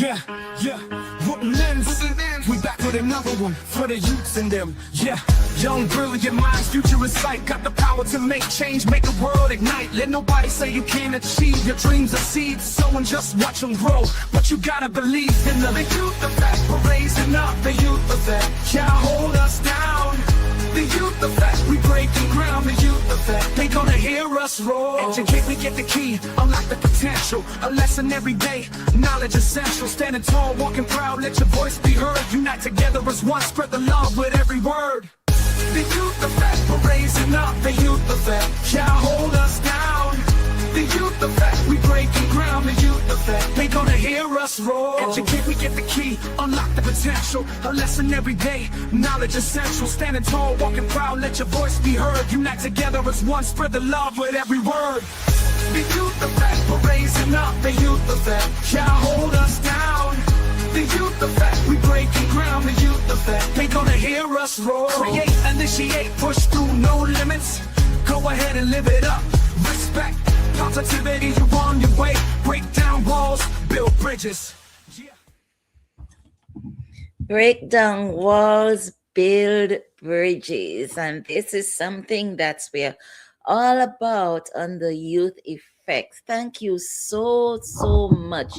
Yeah, yeah, wouldn't ends. We back with another one for the youths in them. Yeah, young, brilliant minds, future is sight. Got the power to make change, make the world ignite. Let nobody say you can't achieve. Your dreams are seeds, so and just watch them grow. But you gotta believe in the youth effect. We're raising up the youth effect. Can't hold us down. The youth effect, we breaking ground. The youth effect, they gonna hear us roar. Educate, we get the key, unlock the potential. A lesson every day, knowledge essential. Standing tall, walking proud, let your voice be heard. Unite together as one, spread the love with every word. The youth effect, we're raising up. The youth effect, can't hold us down. The youth effect, we breaking ground. The youth effect, they gonna hear us roar. Educate, we get the key, unlock the potential. A lesson every day, knowledge essential. Standing tall, walking proud, let your voice be heard. Unite together as one, spread the love with every word. The youth effect, we're raising up. The youth effect, can't hold us down. The youth effect, we breaking ground. The youth effect, they gonna hear us roar. Create, initiate, push through, no limits. Go ahead and live it up. Respect, positivity, you're on your way. Break down walls, build bridges. Yeah. Break down walls, build bridges. And this is something that we're all about on the Youth Effect. Thank you so much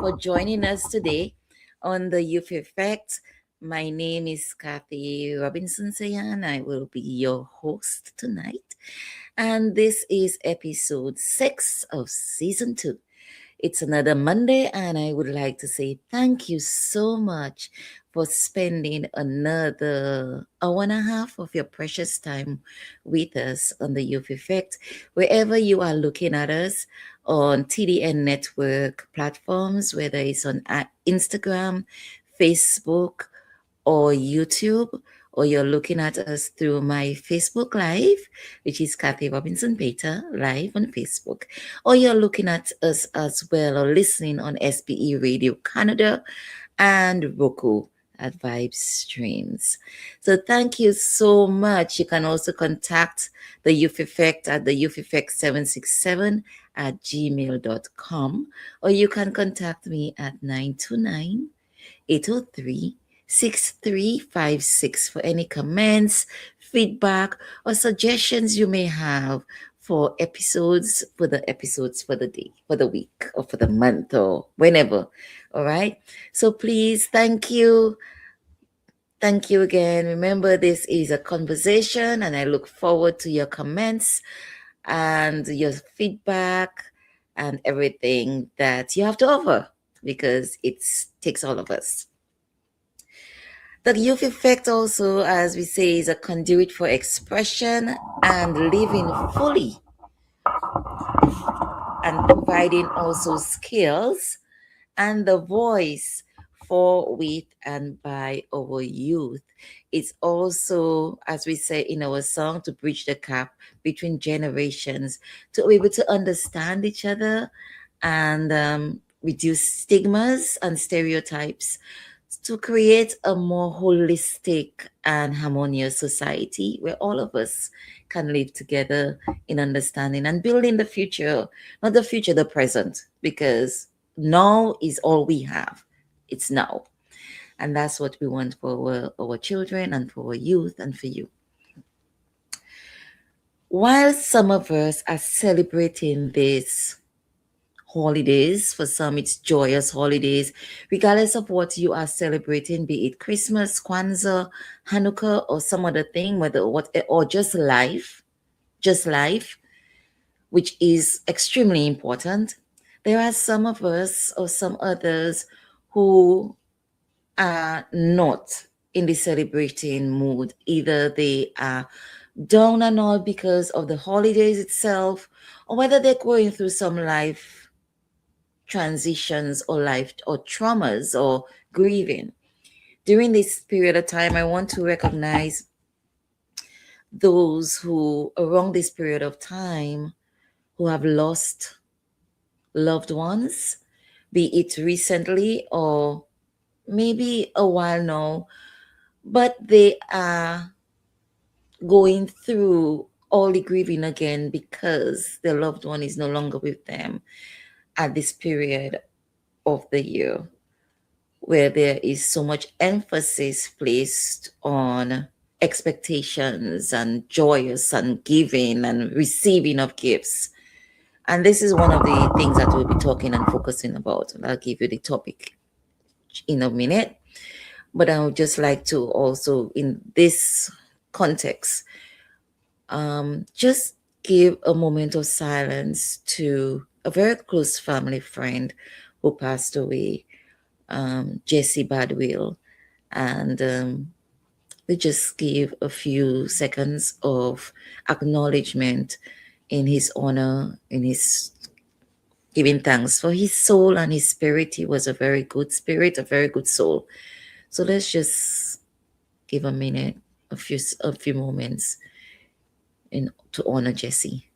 for joining us today on the Youth Effect. My name is Kathy Robinson Sayan. I will be your host tonight. And this is episode 6 of season 2. It's another Monday, and I would like to say thank you so much for spending another hour and a half of your precious time with us on the Youth Effect. Wherever you are looking at us on TDN network platforms, whether it's on Instagram, Facebook, or YouTube, or you're looking at us through my Facebook Live, which is Kathy Robinson Peter Live on Facebook, or you're looking at us as well or listening on SBE Radio Canada and Roku at Vibe Streams. So thank you so much. You can also contact the Youth Effect at the Youth Effect 767 at gmail.com, or you can contact me at 929 803 6356 for any comments, feedback, or suggestions you may have for the episodes for the day, for the week, or for the month, or whenever. All right. So please, thank you. Thank you again. Remember, this is a conversation, and I look forward to your comments and your feedback and everything that you have to offer, because it takes all of us. The Youth Effect also, as we say, is a conduit for expression and living fully, and providing also skills and the voice for, with, and by our youth. It's also, as we say in our song, to bridge the gap between generations, to be able to understand each other and reduce stigmas and stereotypes, to create a more holistic and harmonious society where all of us can live together in understanding and building the future, not the future, the present, because now is all we have. It's now. And that's what we want for our children and for our youth and for you. While some of us are celebrating this holidays, for some it's joyous holidays, regardless of what you are celebrating, be it Christmas, Kwanzaa, Hanukkah, or some other thing, or just life, which is extremely important. There are some of us or some others who are not in the celebrating mood. Either they are down and out because of the holidays itself, or whether they're going through some life transitions or life or traumas or grieving. During this period of time, I want to recognize those who, around this period of time, who have lost loved ones, be it recently or maybe a while now, but they are going through all the grieving again because their loved one is no longer with them at this period of the year. where there is so much emphasis placed on expectations and joyous and giving and receiving of gifts. And this is one of the things that we'll be talking and focusing about. And I'll give you the topic in a minute. But I would just like to also, in this context, just give a moment of silence to a very close family friend who passed away, Jesse Badwill. And we just give a few seconds of acknowledgement in his honor, in his giving thanks for his soul and his spirit. He was a very good spirit, a very good soul. So let's just give a minute, a few moments to honor Jesse.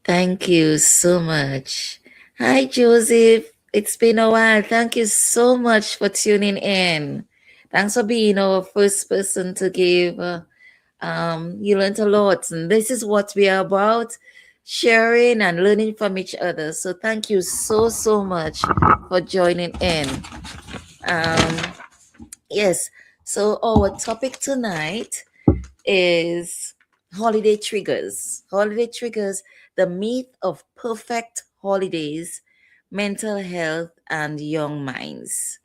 Thank you so much. Hi, Joseph. It's been a while. Thank you so much for tuning in. Thanks for being our first person to give. You learned a lot, and this is what we are about, sharing and learning from each other. So thank you so much for joining in. Um, yes. So our topic tonight is holiday triggers. Holiday triggers, the myth of perfect holidays, mental health, and young minds.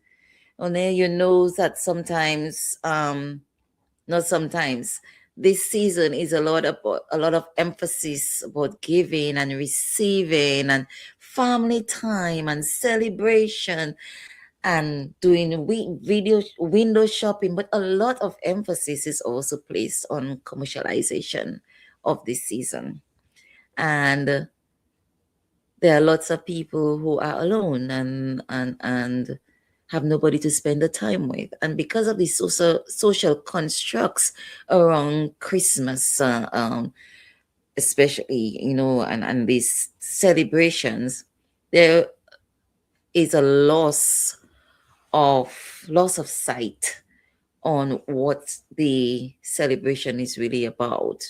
Only you know that sometimes, not sometimes, this season is a lot of emphasis about giving and receiving and family time and celebration and doing video window shopping, but a lot of emphasis is also placed on commercialization of this season. And there are lots of people who are alone and have nobody to spend the time with. And because of the social constructs around Christmas, especially, and these celebrations, there is a loss of sight on what the celebration is really about.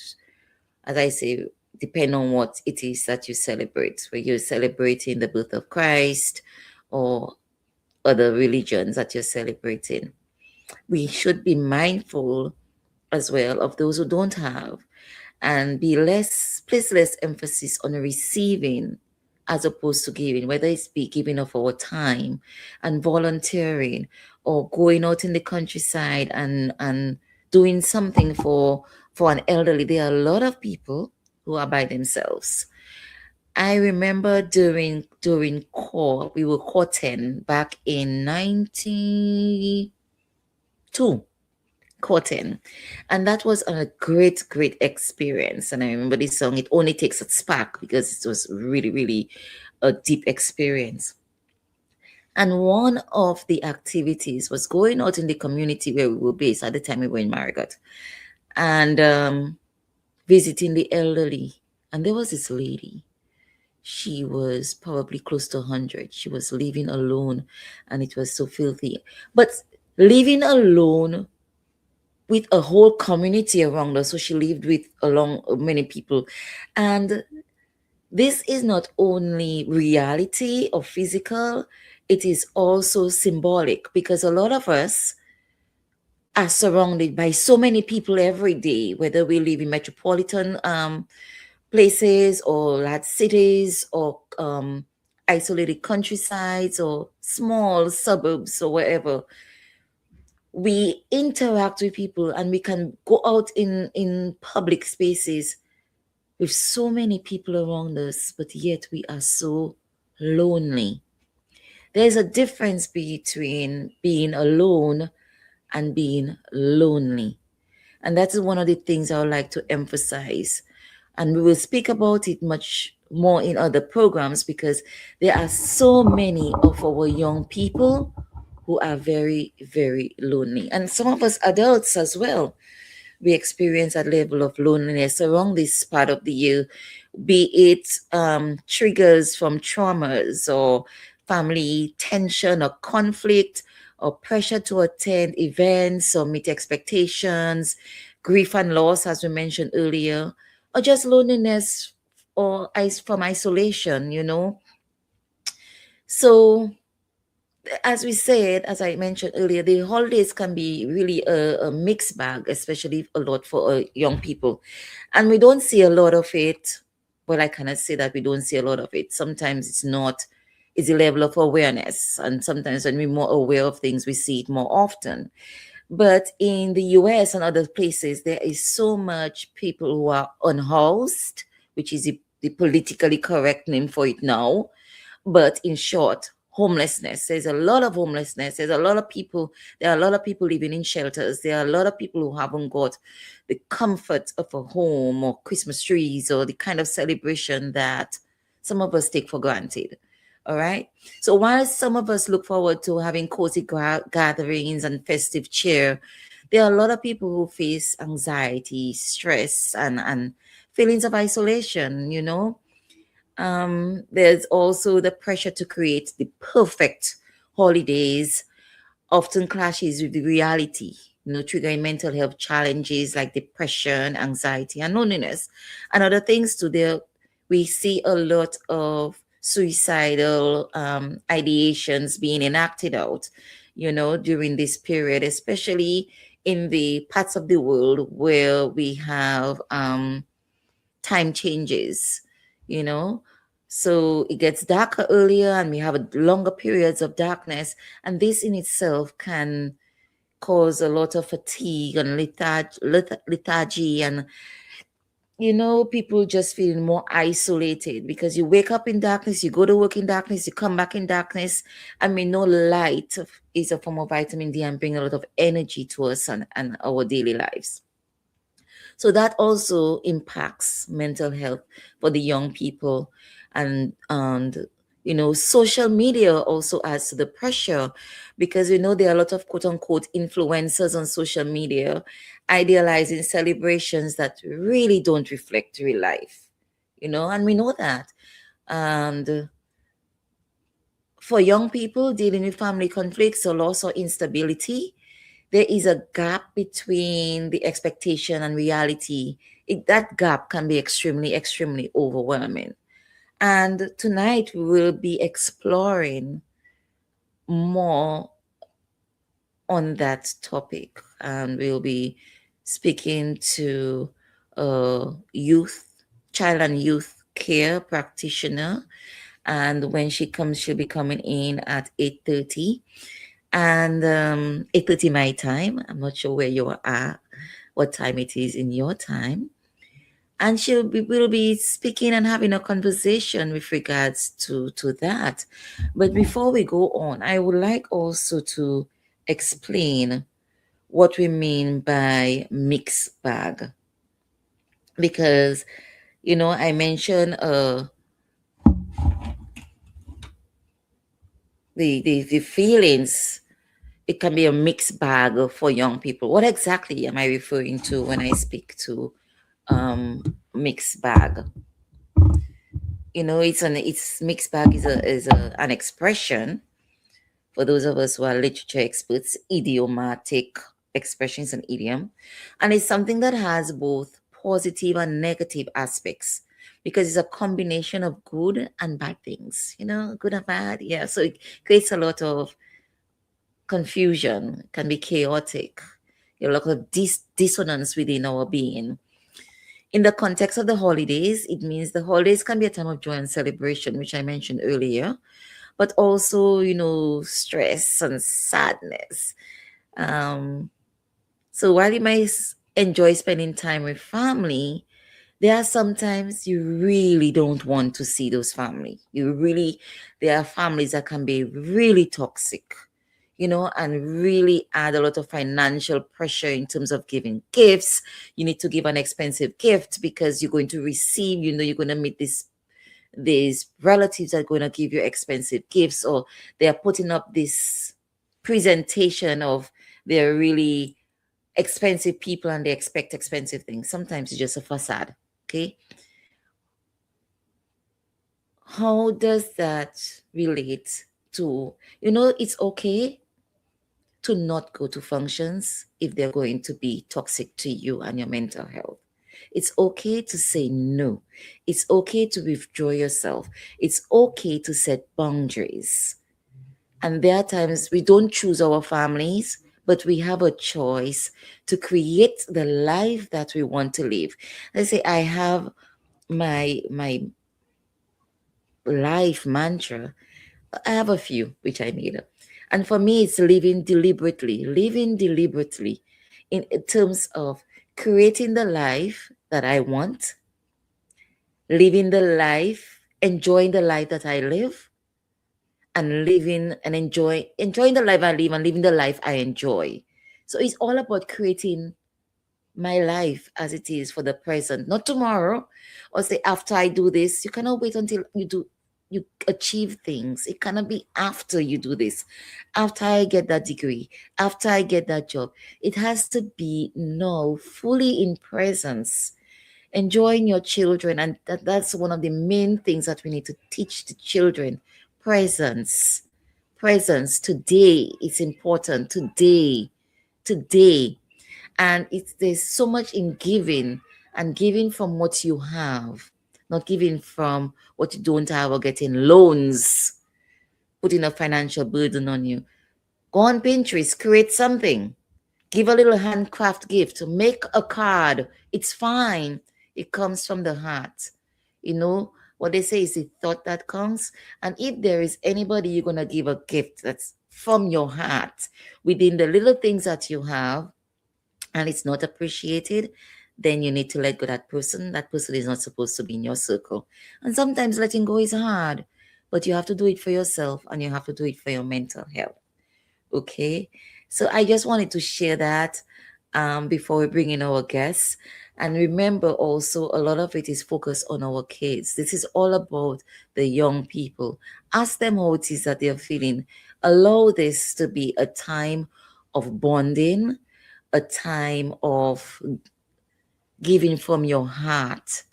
As I say, depend on what it is that you celebrate. Whether you're celebrating the birth of Christ or other religions that you're celebrating. We should be mindful as well of those who don't have and place less emphasis on receiving as opposed to giving, whether it's be giving of our time and volunteering or going out in the countryside and doing something for an elderly. There are a lot of people who are by themselves. I remember during core, we were core 10 back in 92, core 10. And that was a great experience. And I remember this song, It Only Takes a Spark, because it was really a deep experience. And one of the activities was going out in the community where we were based. At the time we were in Marigot, and visiting the elderly. And there was this lady. She was probably close to 100. She was living alone, and it was so filthy. But living alone with a whole community around her. So she lived with along many people. And this is not only reality or physical, it is also symbolic, because a lot of us are surrounded by so many people every day, whether we live in metropolitan places or large cities or isolated countrysides or small suburbs or wherever. We interact with people and we can go out in public spaces with so many people around us, but yet we are so lonely. There's a difference between being alone and being lonely. And that's one of the things I would like to emphasize. And we will speak about it much more in other programs, because there are so many of our young people who are very lonely. And some of us adults as well, we experience a level of loneliness around this part of the year, be it triggers from traumas or family tension or conflict or pressure to attend events or meet expectations, grief and loss, as we mentioned earlier, or just loneliness or from isolation, you know. So, as we said, as I mentioned earlier, the holidays can be really a mixed bag, especially a lot for young people. And we don't see a lot of it. Well, I cannot say that we don't see a lot of it. Sometimes it's not, it's a level of awareness. And sometimes when we're more aware of things, we see it more often. But in the US and other places, there is so much people who are unhoused, which is the politically correct name for it now. But in short, homelessness. There's a lot of homelessness. There's a lot of people. There are a lot of people living in shelters. There are a lot of people who haven't got the comfort of a home or Christmas trees or the kind of celebration that some of us take for granted. All right. So while some of us look forward to having cozy gatherings and festive cheer, there are a lot of people who face anxiety, stress, and feelings of isolation, you know. There's also the pressure to create the perfect holidays, often clashes with the reality, you know, triggering mental health challenges like depression, anxiety, and loneliness. And other things too, there we see a lot of suicidal ideations being enacted out, you know, during this period, especially in the parts of the world where we have time changes, you know. So it gets darker earlier and we have longer periods of darkness. And this in itself can cause a lot of fatigue and lethargy and, you know, people just feeling more isolated because you wake up in darkness, you go to work in darkness, you come back in darkness. I mean, no light is a form of vitamin D and bring a lot of energy to us and our daily lives. So that also impacts mental health for the young people. And you know, social media also adds to the pressure because we know there are a lot of quote unquote influencers on social media idealizing celebrations that really don't reflect real life, you know, and we know that. And for young people dealing with family conflicts or loss or instability, there is a gap between the expectation and reality. That gap can be extremely, extremely overwhelming. And tonight we will be exploring more on that topic. And we'll be speaking to a child and youth care practitioner. And when she comes, she'll be coming in at 8:30 and 8:30 my time. I'm not sure where you are, what time it is in your time. And will be speaking and having a conversation with regards to that. But before we go on, I would like also to explain what we mean by mixed bag. Because, you know, I mentioned the feelings. It can be a mixed bag for young people. What exactly am I referring to when I speak to mixed bag? You know, it's mixed bag is an expression for those of us who are literature experts, idiomatic expressions and idiom, and it's something that has both positive and negative aspects because it's a combination of good and bad things. You know, good and bad. Yeah, so it creates a lot of confusion, can be chaotic, a lot of dissonance within our being. In the context of the holidays, it means the holidays can be a time of joy and celebration, which I mentioned earlier, but also, you know, stress and sadness. Um, so while you might enjoy spending time with family, there are sometimes you really don't want to see those family. There are families that can be really toxic, you know, and really add a lot of financial pressure in terms of giving gifts. You need to give an expensive gift because you're going to receive, you know, you're going to meet these relatives are going to give you expensive gifts, or they are putting up this presentation of they're really expensive people and they expect expensive things. Sometimes it's just a facade. Okay. How does that relate to, it's okay to not go to functions if they're going to be toxic to you and your mental health. It's okay to say no. It's okay to withdraw yourself. It's okay to set boundaries. And there are times we don't choose our families, but we have a choice to create the life that we want to live. Let's say I have my life mantra. I have a few which I made up. And for me, it's living deliberately in terms of creating the life that I want, living the life, enjoying the life that I live, and living and enjoying the life I live and living the life I enjoy. So it's all about creating my life as it is for the present, not tomorrow, or say after I do this. You cannot wait until you achieve things. It cannot be after you do this, after I get that degree, after I get that job. It has to be now, fully in presence, enjoying your children. And that's one of the main things that we need to teach the children. Presence today is important. Today. And there's so much in giving, and giving from what you have, not giving from what you don't have, or getting loans, putting a financial burden on you. Go on Pinterest, create something, give a little handcraft gift, make a card. It's fine. It comes from the heart. What they say is the thought that counts. And if there is anybody you're going to give a gift that's from your heart, within the little things that you have, and it's not appreciated, then you need to let go that person. That person is not supposed to be in your circle. And sometimes letting go is hard, but you have to do it for yourself, and you have to do it for your mental health. Okay. So I just wanted to share that before we bring in our guests. And remember also, a lot of it is focused on our kids. This is all about the young people. Ask them how it is that they're feeling. Allow this to be a time of bonding, a time of giving from your heart.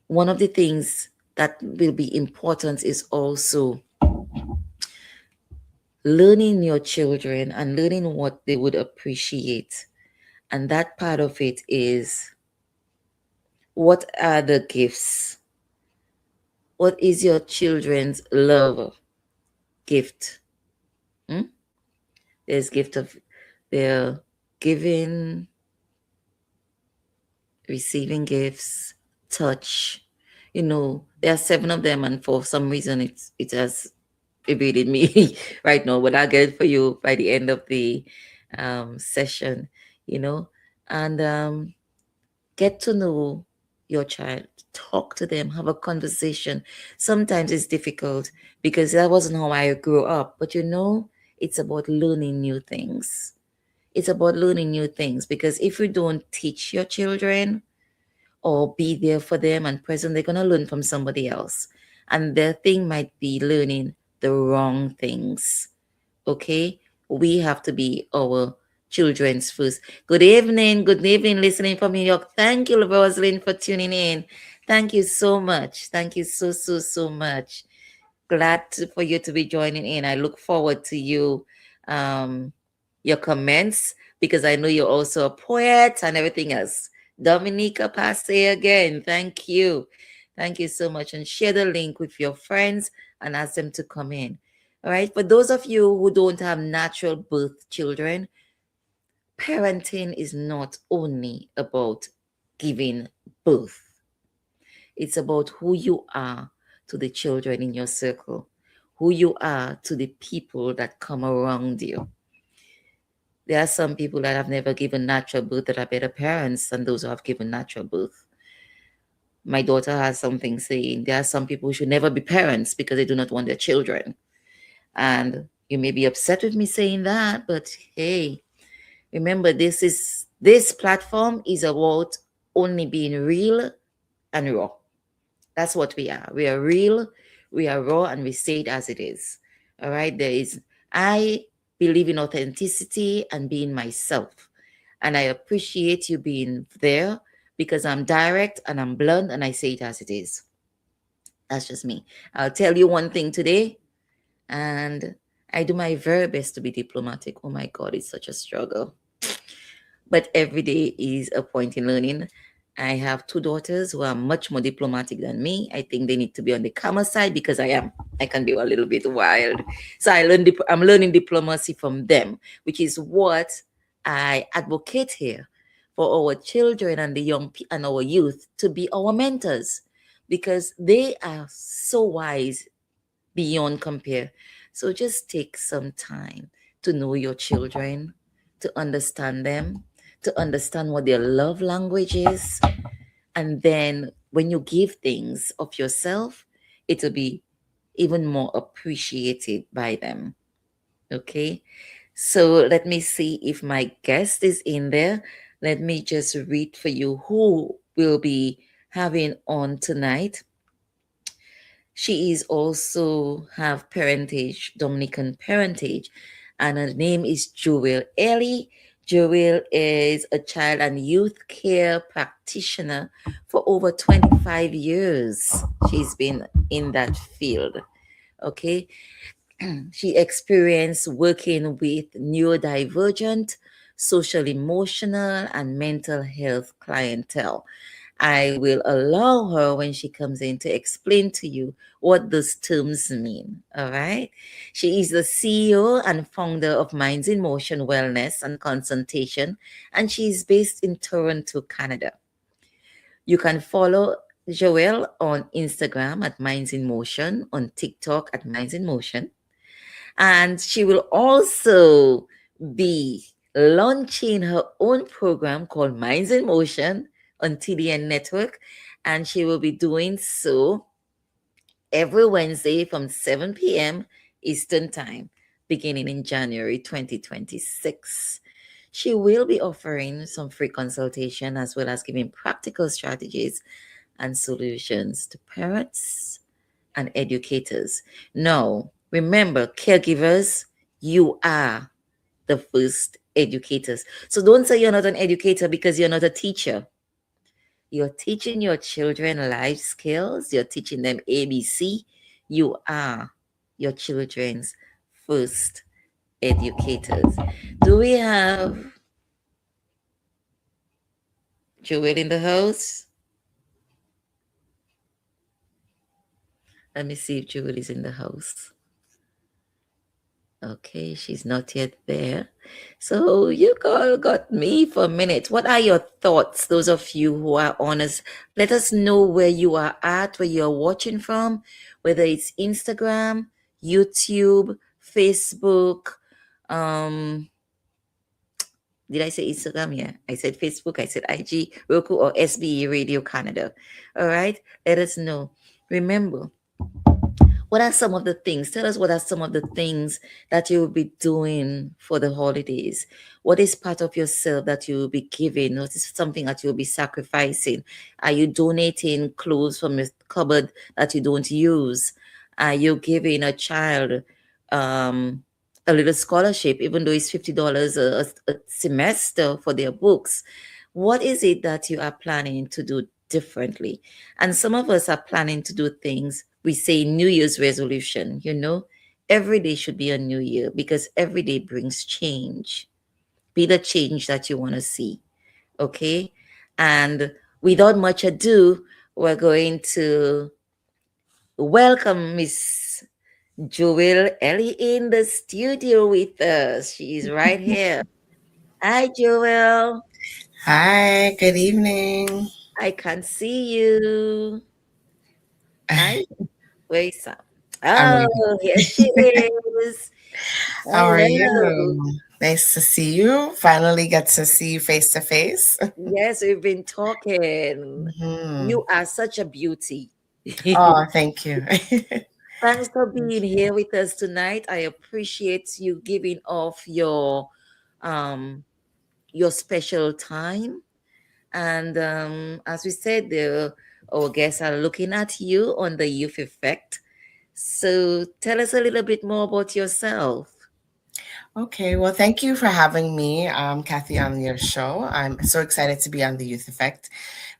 One of the things that will be important is also learning your children and learning what they would appreciate. And that part of it is, what are the gifts? What is your children's love gift? There's gift of their giving, receiving gifts, touch. There are 7 of them, and for some reason it has evaded me right now, but I'll get it for you by the end of the session. And get to know your child, talk to them, have a conversation. Sometimes it's difficult because that wasn't how I grew up, but it's about learning new things. It's about learning new things, because if you don't teach your children or be there for them and present, they're going to learn from somebody else. And their thing might be learning the wrong things. Okay? We have to be our children's first. Good evening, listening from New York. Thank you, Rosalind, for tuning in. Thank you so much. Thank you so much. Glad for you to be joining in. I look forward to your comments, because I know you're also a poet and everything else. Dominica Passe again. Thank you. Thank you so much. And share the link with your friends and ask them to come in. All right. For those of you who don't have natural birth children, parenting is not only about giving birth. It's about who you are to the children in your circle, who you are to the people that come around you. There are some people that have never given natural birth that are better parents than those who have given natural birth. My daughter has something saying there are some people who should never be parents because they do not want their children. And you may be upset with me saying that, but hey, remember, this platform is about only being real and raw. That's what we are. We are real, we are raw, and we say it as it is. All right. I believe in authenticity and being myself. And I appreciate you being there, because I'm direct and I'm blunt and I say it as it is. That's just me. I'll tell you one thing today, and I do my very best to be diplomatic. Oh my God, it's such a struggle. But every day is a point in learning. I have two daughters who are much more diplomatic than me. I think they need to be on the calmer side because I am. I can be a little bit wild. So I'm learning diplomacy from them, which is what I advocate here for our children and and our youth to be our mentors because they are so wise beyond compare. So just take some time to know your children, to understand them, to understand what their love language is. And then when you give things of yourself, it'll be even more appreciated by them. Okay. So let me see if my guest is in there. Let me just read for you who will be having on tonight. She is also have parentage, Dominican parentage, and her name is Jewel Ellie. Jewel is a child and youth care practitioner for over 25 years. She's been in that field. Okay. She experienced working with neurodivergent, social emotional, and mental health clientele. I will allow her when she comes in to explain to you what those terms mean. All right. She is the CEO and founder of Minds in Motion Wellness and Consultation, and she is based in Toronto, Canada. You can follow Joelle on Instagram at Minds in Motion, on TikTok at Minds in Motion. And she will also be launching her own program called Minds in Motion on TDN Network. And she will be doing so every Wednesday from 7 p.m. Eastern Time, beginning in January 2026. She will be offering some free consultation as well as giving practical strategies and solutions to parents and educators. Now, remember, caregivers, you are the first educators. So don't say you're not an educator because you're not a teacher. You're teaching your children life skills, you're teaching them ABC. You are your children's first educators. Do we have Joel in the house? Let me see if Joel is in the house. Okay, she's not yet there. So you all got me for a minute. What are your thoughts, those of you who are honest? Let us know where you are at, where you're watching from, whether it's Instagram, YouTube, Facebook. Did I say Instagram? Yeah, I said Facebook, I said IG, Roku, or SBE Radio Canada. All right, let us know. Remember, what are some of the things? Tell us what are some of the things that you will be doing for the holidays? What is part of yourself that you will be giving? What is something that you'll be sacrificing? Are you donating clothes from your cupboard that you don't use? Are you giving a child a little scholarship, even though it's $50 a semester for their books? What is it that you are planning to do differently? And some of us are planning to do things. We say New Year's resolution, every day should be a new year because every day brings change. Be the change that you want to see. Okay. And without much ado, we're going to welcome Miss Joelle Ellie in the studio with us. She is right here. Hi, Joelle. Hi, good evening. I can see you. Hi, where is Sam? I'm Oh, here she is. How are Hello. you? Nice to see you. Finally get to see you face to face. Yes, we've been talking. Mhm. You are such a beauty. Oh, thank you. Thanks for being here with us tonight. I appreciate you giving off um your special time. And as we said, our guests are looking at you on the Youth Effect. So tell us a little bit more about yourself. Okay, well, thank you for having me, Kathy, on your show. I'm so excited to be on the Youth Effect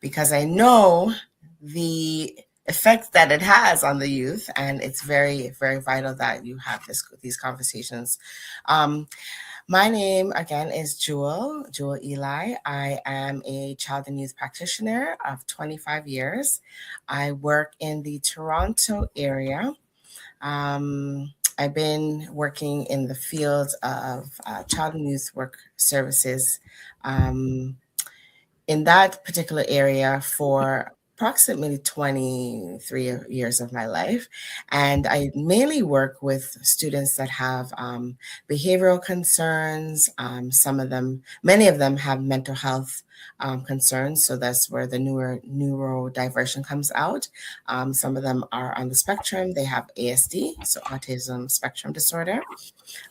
because I know the effect that it has on the youth, and it's very, very vital that you have these conversations. Um, my name again is Jewel Eli. I am a child and youth practitioner of 25 years. I work in the Toronto area. I've been working in the field of child and youth work services um, in that particular area for approximately 23 years of my life. And I mainly work with students that have behavioral concerns. Many of them have mental health concerns. So that's where the neurodiversion comes out. Some of them are on the spectrum. They have ASD, so autism spectrum disorder.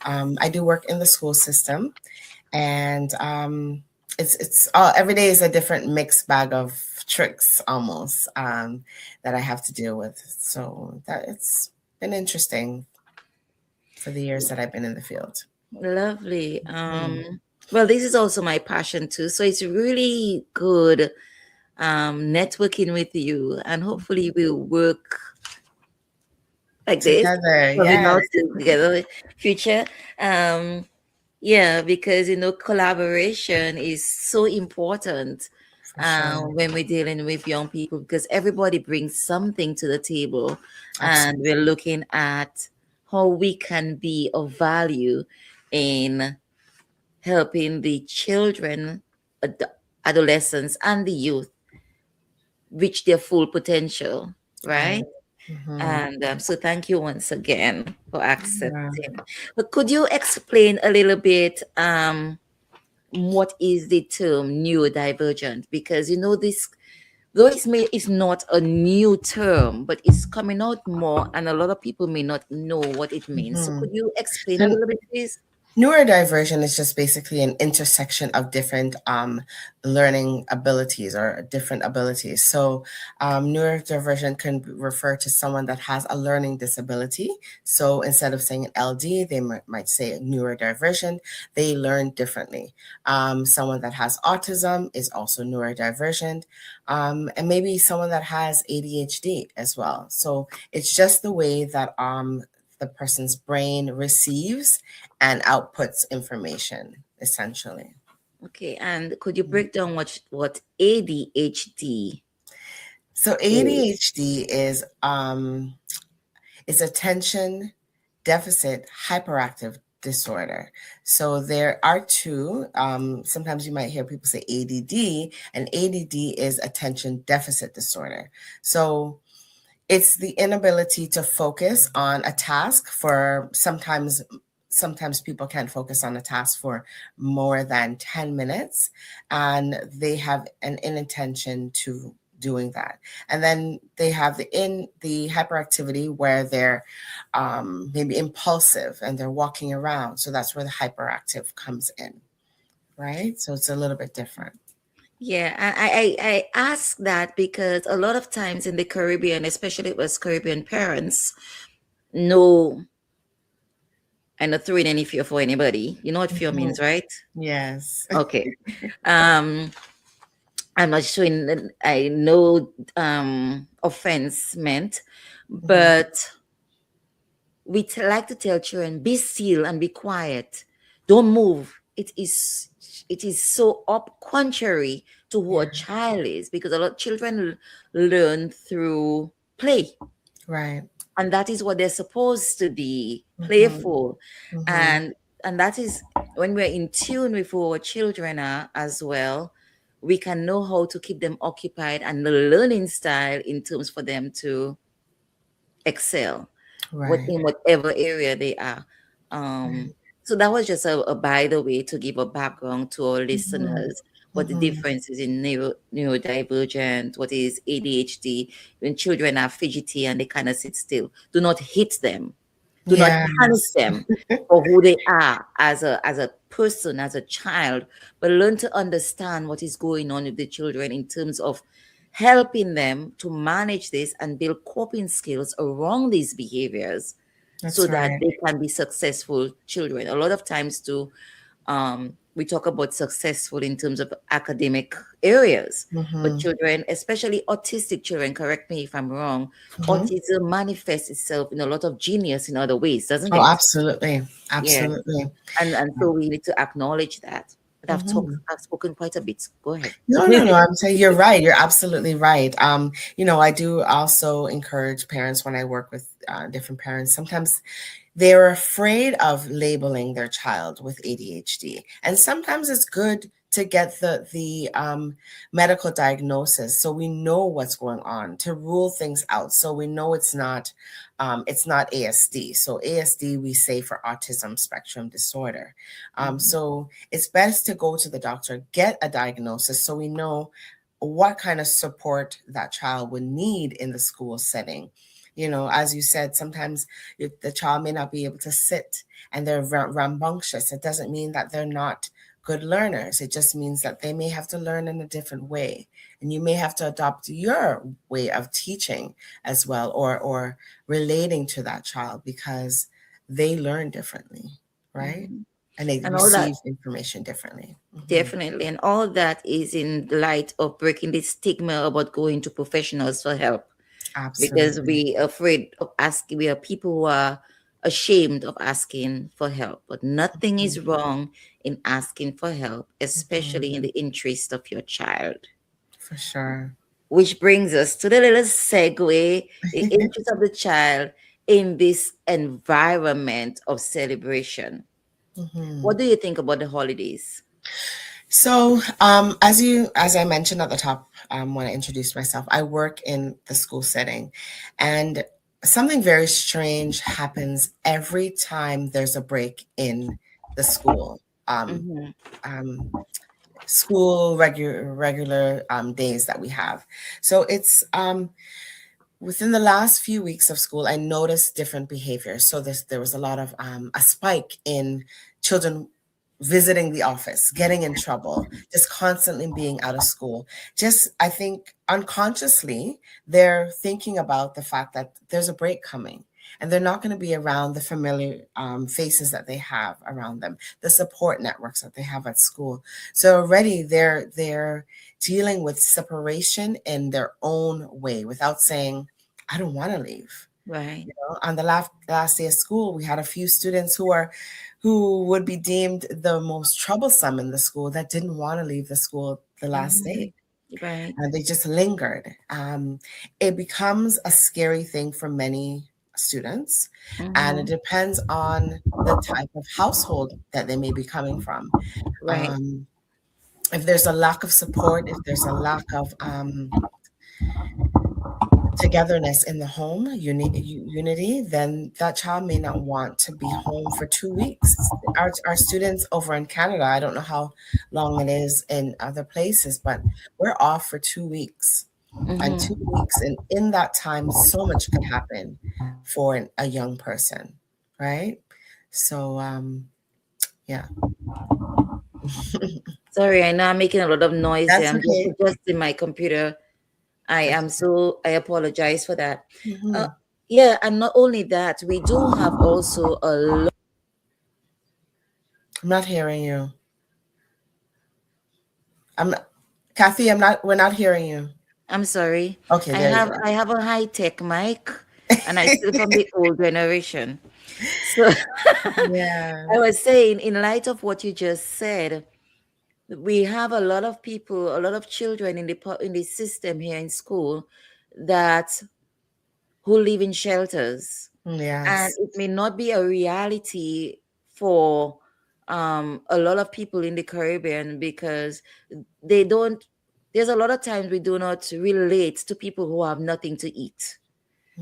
I do work in the school system, and it's all every day is a different mixed bag of tricks almost that I have to deal with. So that it's been interesting for the years that I've been in the field. Lovely. Hmm. Well, this is also my passion too. So it's really good networking with you, and hopefully we'll work like this, Together, probably yes, not together future. Um, yeah, because collaboration is so important for sure. when we're dealing with young people, because everybody brings something to the table, and Absolutely. we're looking at how we can be of value in helping the children, adolescents, and the youth reach their full potential, Right. right? Hmm. And so, thank you once again for Yeah. accepting. But could you explain a little bit what is the term neurodivergent? Because this, though it's not a new term, but it's coming out more, and a lot of people may not know what it means. So, Hmm. could you explain a So little bit, please? neurodiversion is just basically an intersection of different learning abilities or different abilities. So, neurodivergent can refer to someone that has a learning disability. So, instead of saying an LD, they might say neurodivergent. They learn differently. Someone that has autism is also neurodivergent, and maybe someone that has ADHD as well. So, it's just the way that the person's brain receives and outputs information essentially. Okay, and could you break down what ADHD So is? ADHD is attention deficit hyperactive disorder. So there are two. Sometimes you might hear people say ADD, and ADD is attention deficit disorder. So it's the inability to focus on a task for sometimes people can't focus on a task for more than 10 minutes, and they have an inattention to doing that. And then they have the hyperactivity where they're maybe impulsive and they're walking around. So that's where the hyperactive comes in, right? So it's a little bit different. Yeah, and I ask that because a lot of times in the Caribbean, especially with Caribbean parents, no, I'm not throwing any fear for anybody. You know what fear Mhm. means, right? Yes. Okay. Um, I'm not showing I know offense meant, Mhm. but like to tell children, be still and be quiet. Don't move. It is so up contrary to who a Yeah. child is, because a lot of children learn through play, Right. and that is what they're supposed to be, Mhm. playful. Mhm. And that is when we're in tune with who our children are as well, we can know how to keep them occupied and the learning style in terms for them to excel Right. in whatever area they are. Um, Right. so that was just a by the way to give a background to our Mhm. listeners what the Mhm. difference is in neurodivergent, what is ADHD. When children are fidgety and they kind of sit still, do not hit them, do not punish Yes. them for who they are as a person, as a child, but learn to understand what is going on with the children in terms of helping them to manage this and build coping skills around these behaviors so That's that right. they can be successful children. A lot of times too, we talk about successful in terms of academic areas, but Mm-hmm. children, especially autistic children, correct me if I'm wrong, Mm-hmm. autism manifests itself in a lot of genius in other ways, doesn't Oh, it? absolutely. Yeah, Absolutely. and so we need to acknowledge that. But Mm-hmm. I've spoken quite a bit. Go ahead. No, no, no. I'm saying you're right. You're absolutely right. I do also encourage parents when I work with different parents. Sometimes they're afraid of labeling their child with ADHD, and sometimes it's good to get the medical diagnosis so we know what's going on, to rule things out so we know it's not ASD. So ASD we say for autism spectrum disorder. Mhm. So it's best to go to the doctor, get a diagnosis so we know what kind of support that child would need in the school setting. As you said, sometimes if the child may not be able to sit and they're rambunctious, it doesn't mean that they're not good learners. It just means that they may have to learn in a different way. And you may have to adopt your way of teaching as well, or relating to that child, because they learn differently, right? Mhm. And they And all that, receive information differently. Mhm. definitely, and all that is in light of breaking the stigma about going to professionals for help, because Absolutely. we are afraid of asking. We are people who are ashamed of asking for help, but nothing Mhm. is wrong in asking for help, Mhm. especially in the interest of your child. For sure. Which brings us to the little segue, the interest of the child in this environment of celebration. Mhm. What do you think about the holidays? So, as I mentioned at the top, when I introduced myself, I work in the school setting, and something very strange happens every time there's a break in the um, Mm-hmm. um, school regular days that we have. So it's within the last few weeks of school, I noticed different behaviors. So there was a lot of a spike in children visiting the office, getting in trouble, just constantly being out of school. Just, I think unconsciously, they're thinking about the fact that there's a break coming. And they're not going to be around the familiar faces that they have around them, the support networks that they have at school. So already they're dealing with separation in their own way without saying, I don't want to leave. Right. On the last day of school, we had a few students who would be deemed the most troublesome in the school that didn't want to leave the school the last Mm-hmm. day. Right. And they just lingered. It becomes a scary thing for many students, and it Mm-hmm. depends on the type of household that they may be coming from. Right. Um, if there's a lack of support, if there's a lack of togetherness in the home, unity, then that child may not want to be home for 2 weeks. Our students over in Canada, I don't know how long it is in other places, but we're off for 2 weeks. And two Mm-hmm. weeks, and in that time, so much could happen for a young person, right? So, yeah. Sorry, I know I'm making a lot of noise here. That's I'm just okay. adjusting my computer. That's I apologize for that. Uh, mhm. yeah, and not only that, we do have also a lot. I'm not hearing you. I'm Kathy, we're not hearing you. I'm sorry. Okay, there you I have a high tech mic, and I still from the old generation. So Yeah. I was saying, in light of what you just said, we have a lot of people, a lot of children in in the system here in school that who live in shelters, and Yes. it may not be a reality for a lot of people in the Caribbean, because they don't. There's a lot of times we do not relate to people who have nothing to eat,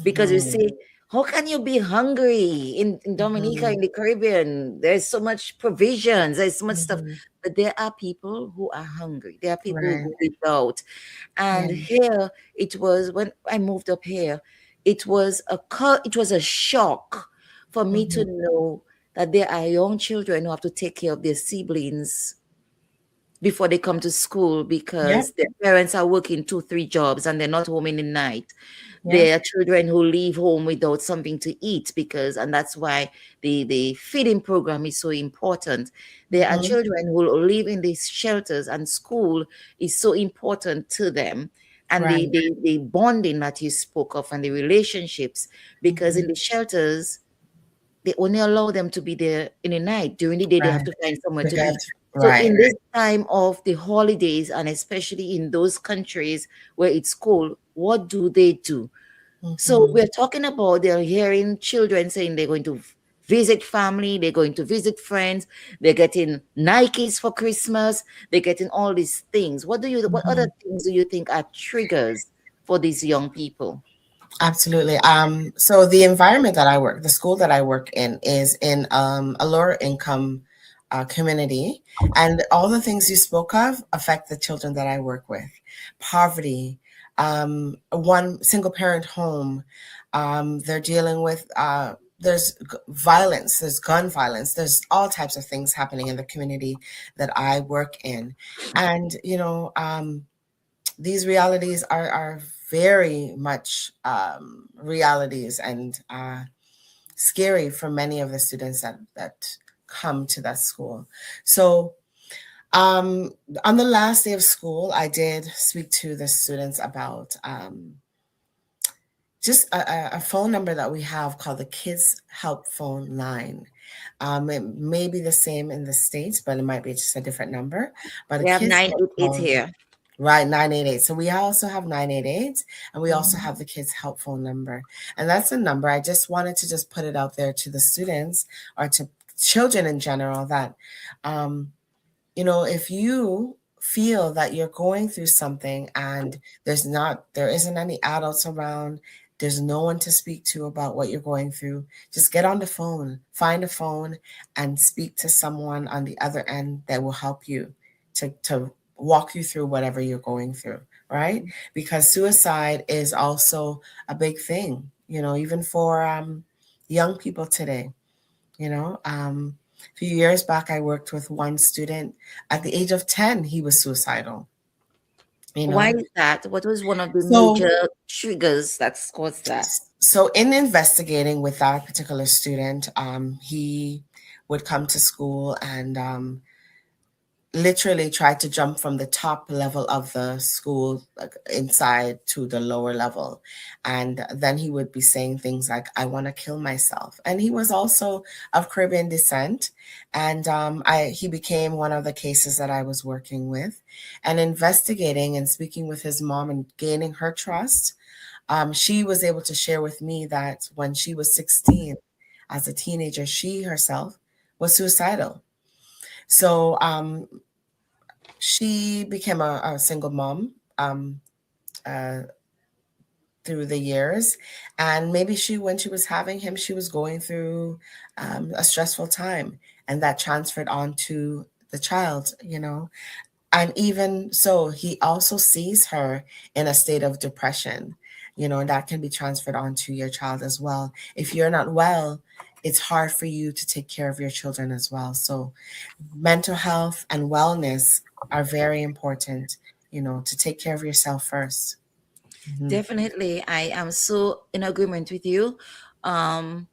because you Mhm. see, how can you be hungry in Dominica, Mhm. in the Caribbean? There's so much provisions, there's so much stuff, Mhm. but there are people who are hungry. There are people who Right. go without. And Yeah. here it was, when I moved up here, it was a shock for me to Mhm. know that there are young children who have to take care of their siblings before they come to school because Yep. their parents are working 2, 3 jobs and they're not home in the night. Yep. There are children who leave home without something to eat because, and that's why the feeding program is so important. There are Mm-hmm. children who live in these shelters, and school is so important to them. And Right. the bonding that you spoke of and the relationships, because Mm-hmm. in the shelters, they only allow them to be there in the night. During the day, they have Right. to find somewhere They to got be. So right. in this time of the holidays, and especially in those countries where it's cold, what do they do? So Mm-hmm. we're talking about they're hearing children saying they're going to visit family, they're going to visit friends, they're getting Nikes for Christmas, they're getting all these things. What Mm-hmm. other things do you think are triggers for these young people? Absolutely. So the environment that I work, the school that I work in is in a lower income community. And all the things you spoke of affect the children that I work with. Poverty, one single parent home, they're dealing with, there's violence, there's gun violence, there's all types of things happening in the community that I work in. And, these realities are very much realities and scary for many of the students that come to that school. So on the last day of school, I did speak to the students about just a phone number that we have called the Kids Help Phone Line. It may be the same in the States, but it might be just a different number. But the We have Kids Help 988 Phone. here. Right, 988. So we also have 988, and we also Mhm. have the kids' help phone number. And that's a number. I just wanted to just put it out there to the students or to children in general that, um, if you feel that you're going through something and there isn't any adults around, there's no one to speak to about what you're going through, just get on the phone, find a phone, and speak to someone on the other end that will help you to walk you through whatever you're going through, right? Because suicide is also a big thing, even for young people today. A few years back, I worked with one student. At the age of 10, he was suicidal, you Why know. is that? What was one of the So, major triggers that caused that? so in investigating with that particular student, he would come to school and literally tried to jump from the top level of the school, like, inside to the lower level. And then he would be saying things like, I want to kill myself. And he was also of Caribbean descent. And he became one of the cases that I was working with and investigating and speaking with his mom and gaining her trust. She was able to share with me that when she was 16, as a teenager, she herself was suicidal. So she became a single mom uh, through the years, and maybe when she was having him, she was going through a stressful time, and that transferred on to the child. And even so, he also sees her in a state of depression, and that can be transferred onto your child as well. If you're not well, it's hard for you to take care of your children as well. So mental health and wellness are very important, to take care of yourself 1st. Mhm. Definitely, I am so in agreement with you. Um,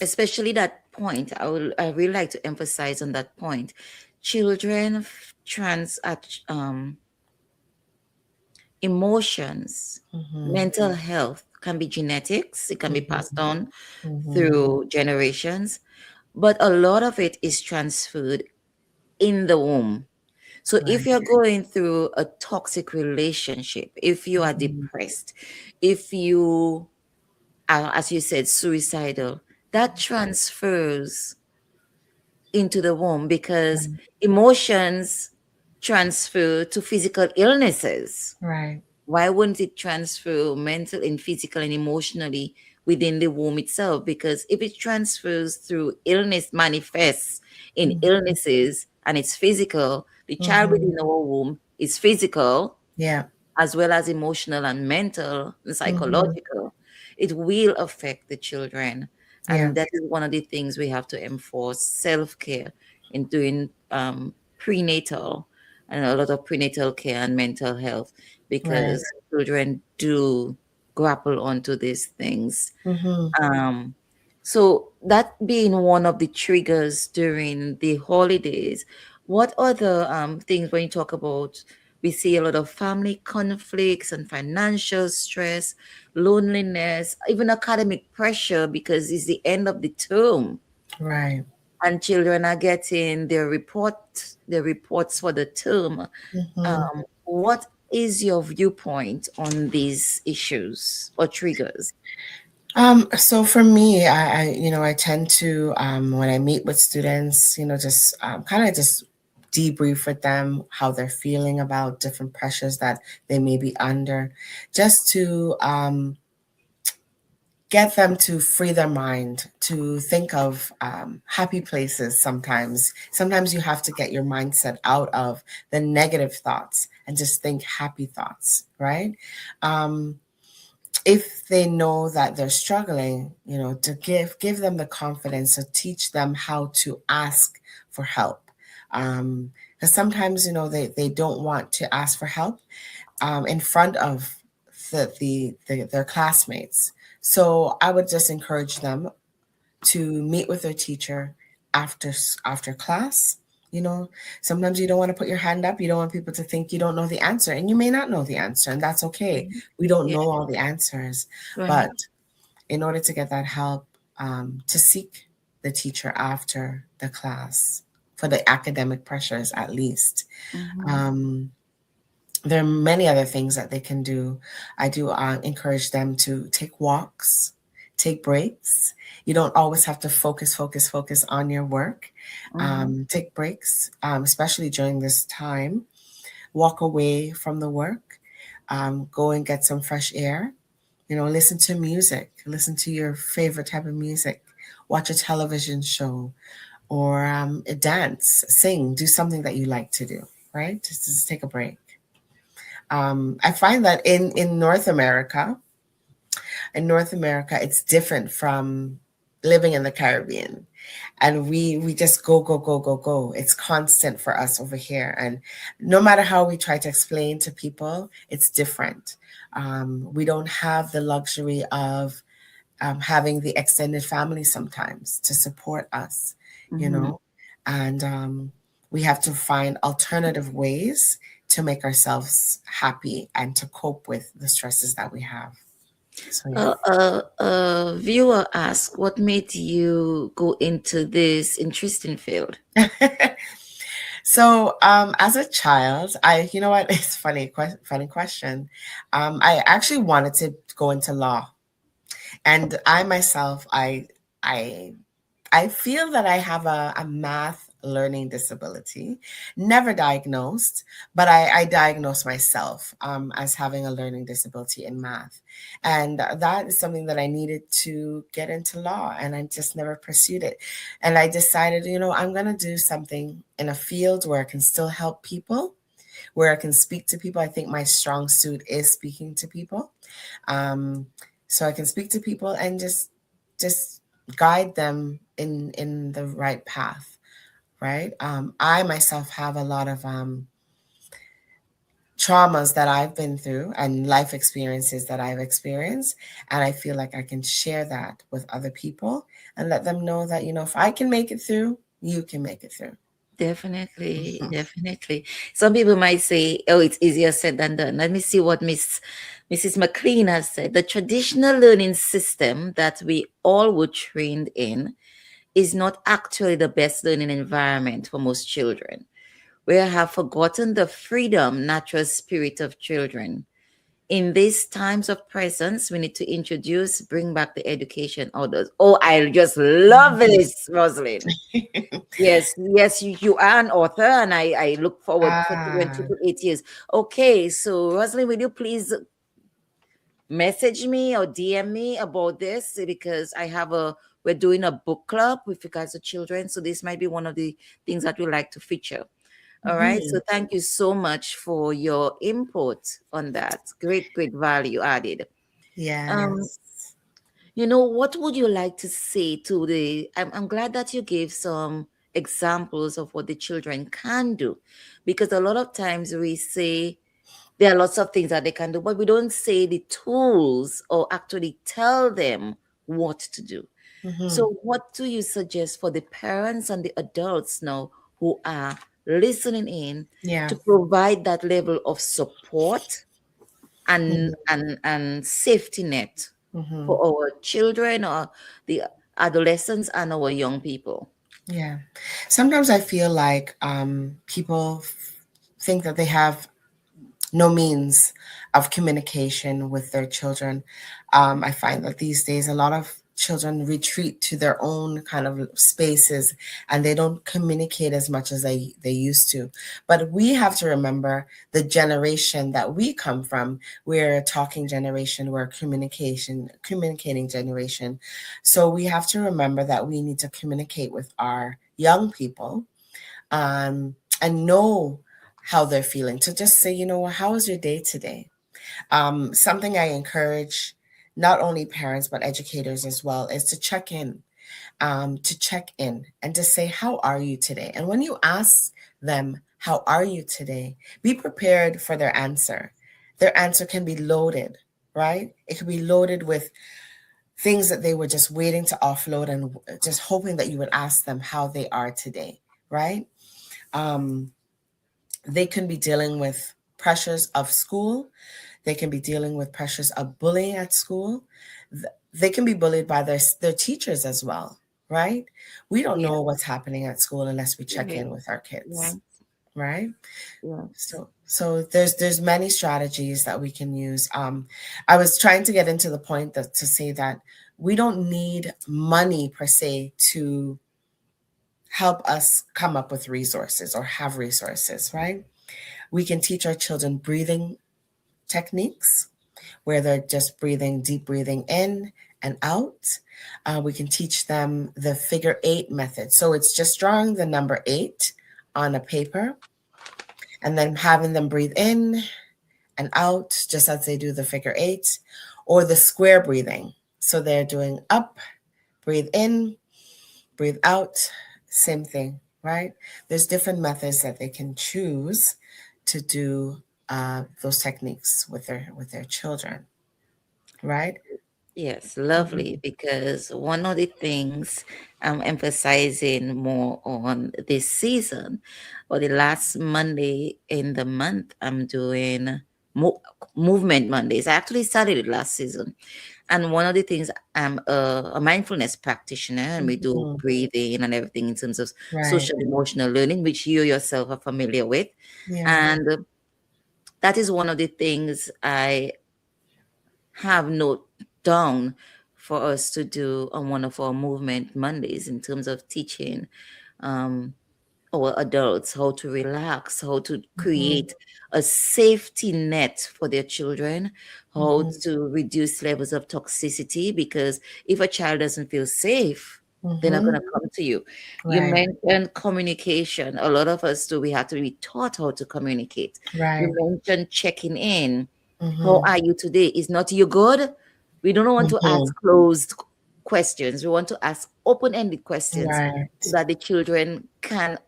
Especially that point. I really like to emphasize on that point. Children trans at emotions, Mhm. mental health can be genetics, it can be Mhm. passed on Mhm. through generations, but a lot of it is transferred in the womb. So if Right. you're going through a toxic relationship, if you are Mhm. depressed, if you are, as you said, suicidal, that transfers into the womb because Right. emotions transfer to physical illnesses. Right. Why wouldn't it transfer mental and physical and emotionally within the womb itself? Because if it transfers through illness, manifests in Mhm. illnesses and it's physical, the child Mhm. within our womb is physical Yeah. as well as emotional and mental and Mhm. psychological. It will affect the children. Yeah. And that is one of the things we have to enforce self care in doing prenatal and a lot of prenatal care and mental health, Right. because children do grapple onto these things. Mm-hmm. Um, so that being one of the triggers during the holidays, what other things when you talk about, we see a lot of family conflicts and financial stress, loneliness, even academic pressure because it's the end of the term Right. and children are getting their reports for the term. Mm-hmm. What is your viewpoint on these issues or triggers? So for me, I tend to, when I meet with students, just kind of just debrief with them how they're feeling about different pressures that they may be under, just to get them to free their mind, to think of happy places. Sometimes you have to get your mindset out of the negative thoughts and just think happy thoughts, right? Um, if they know that they're struggling, to give them the confidence to teach them how to ask for help. Because sometimes, they don't want to ask for help in front of their classmates. So I would just encourage them to meet with their teacher after class. You know, sometimes you don't want to put your hand up. You don't want people to think you don't know the answer, and you may not know the answer, and that's okay. We don't Yeah, know all the answers, right. but in order to get that help, to seek the teacher after the class for the academic pressures, at least. Mhm. Um, there are many other things that they can do. I do encourage them to take walks, take breaks. You don't always have to focus on your work. Mhm. Take breaks, especially during this time. Walk away from the work, go and get some fresh air. Listen to music, listen to your favorite type of music, watch a television show, or dance, sing, do something that you like to do, right? Just take a break. I find that in North America, it's different from living in the Caribbean, and we just go go go go go. It's constant for us over here, and no matter how we try to explain to people, it's different. We don't have the luxury of having the extended family sometimes to support us, you Mhm. know, and we have to find alternative ways to make ourselves happy and to cope with the stresses that we have. So, A viewer asked, "What made you go into this interesting field?" yeah. So, as a child, you know what? It's funny question. I actually wanted to go into law, and I myself, I I feel that I have a math learning disability, never diagnosed, but I diagnosed myself as having a learning disability in math. And that is something that I needed to get into law, and I just never pursued it. And I decided, I'm going to do something in a field where I can still help people, where I can speak to people. I think my strong suit is speaking to people. Um, so I can speak to people and just guide them in the right path, right? I myself have a lot of traumas that I've been through and life experiences that I've experienced, and I feel like I can share that with other people and let them know that, if I can make it through, you can make it through. Definitely, definitely. Some people might say, "Oh, it's easier said than done." Let me see what Mrs. McLean has said. The traditional learning system that we all were trained in is not actually the best learning environment for most children. We have forgotten the freedom, natural spirit of children. In these times of presence, we need to bring back the education orders. Oh, I just love this, Rosalind. Yes, yes, you are an author, and I look forward for children Ah, 2 to 8 years. Okay, so Rosalind, will you please message me or DM me about this, because we're doing a book club with regards to children, so this might be one of the things that we like to feature. All right, so mhm. thank you so much for your input on that. Great, great value added. Um, Yes. what would you like to say to I'm glad that you gave some examples of what the children can do. Because a lot of times we say there are lots of things that they can do, but we don't say the tools or actually tell them what to do. Mm-hmm. So, what do you suggest for the parents and the adults now who are listening in Yeah. to provide that level of support and Mm-hmm. and safety net Mm-hmm. for our children or the adolescents and our young people? Yeah. Sometimes I feel like people think that they have no means of communication with their children. I find that these days a lot of children retreat to their own kind of spaces and they don't communicate as much as they used to. But we have to remember the generation that we come from. We're a talking generation, we're a communicating generation. So we have to remember that we need to communicate with our young people and know how they're feeling. To just say, how was your day today? Something I encourage not only parents but educators as well is to check in and to say, how are you today? And when you ask them, how are you today? Be prepared for their answer. Their answer can be loaded, right? It can be loaded with things that they were just waiting to offload and just hoping that you would ask them how they are today, right? Um, they can be dealing with pressures of school. They can be dealing with pressures of bullying at school. They can be bullied by their teachers as well, right? We don't Yeah, know what's happening at school unless we check right. in with our Yeah, kids, right? yes. So there's many strategies that we can use. I was trying to get into the point to say that we don't need money per se to help us come up with resources or have resources, right? We can teach our children breathing techniques where they're just breathing, deep breathing in and out. We can teach them the figure eight method. So it's just drawing the number eight on a paper and then having them breathe in and out just as they do the figure eight, or the square breathing. So they're doing up, breathe in, breathe out, same thing, right? There's different methods that they can choose to do those techniques with their children, right? Yes, lovely. Because one of the things I'm emphasizing more on this season, or the last Monday in the month, I'm doing movement Mondays. I actually started it last season. And one of the things, I'm a mindfulness practitioner, and we do Mhm. breathing and everything in terms of Right. social emotional learning, which you yourself are familiar with. Yeah. And that is one of the things I have note down for us to do on one of our movement Mondays in terms of teaching um, our adults how to relax, how to Hmm. create a safety net for their children, how Hmm. to reduce levels of toxicity. Because if a child doesn't feel safe, they're not going Hmm. to come to you. You Right. mentioned communication. A lot of us do. We have to be taught how to communicate. You Right. mentioned checking in. How Hmm. are you today? Is not you good? We don't want to Hmm. ask closed questions. We want to ask open-ended questions so Right. that the children can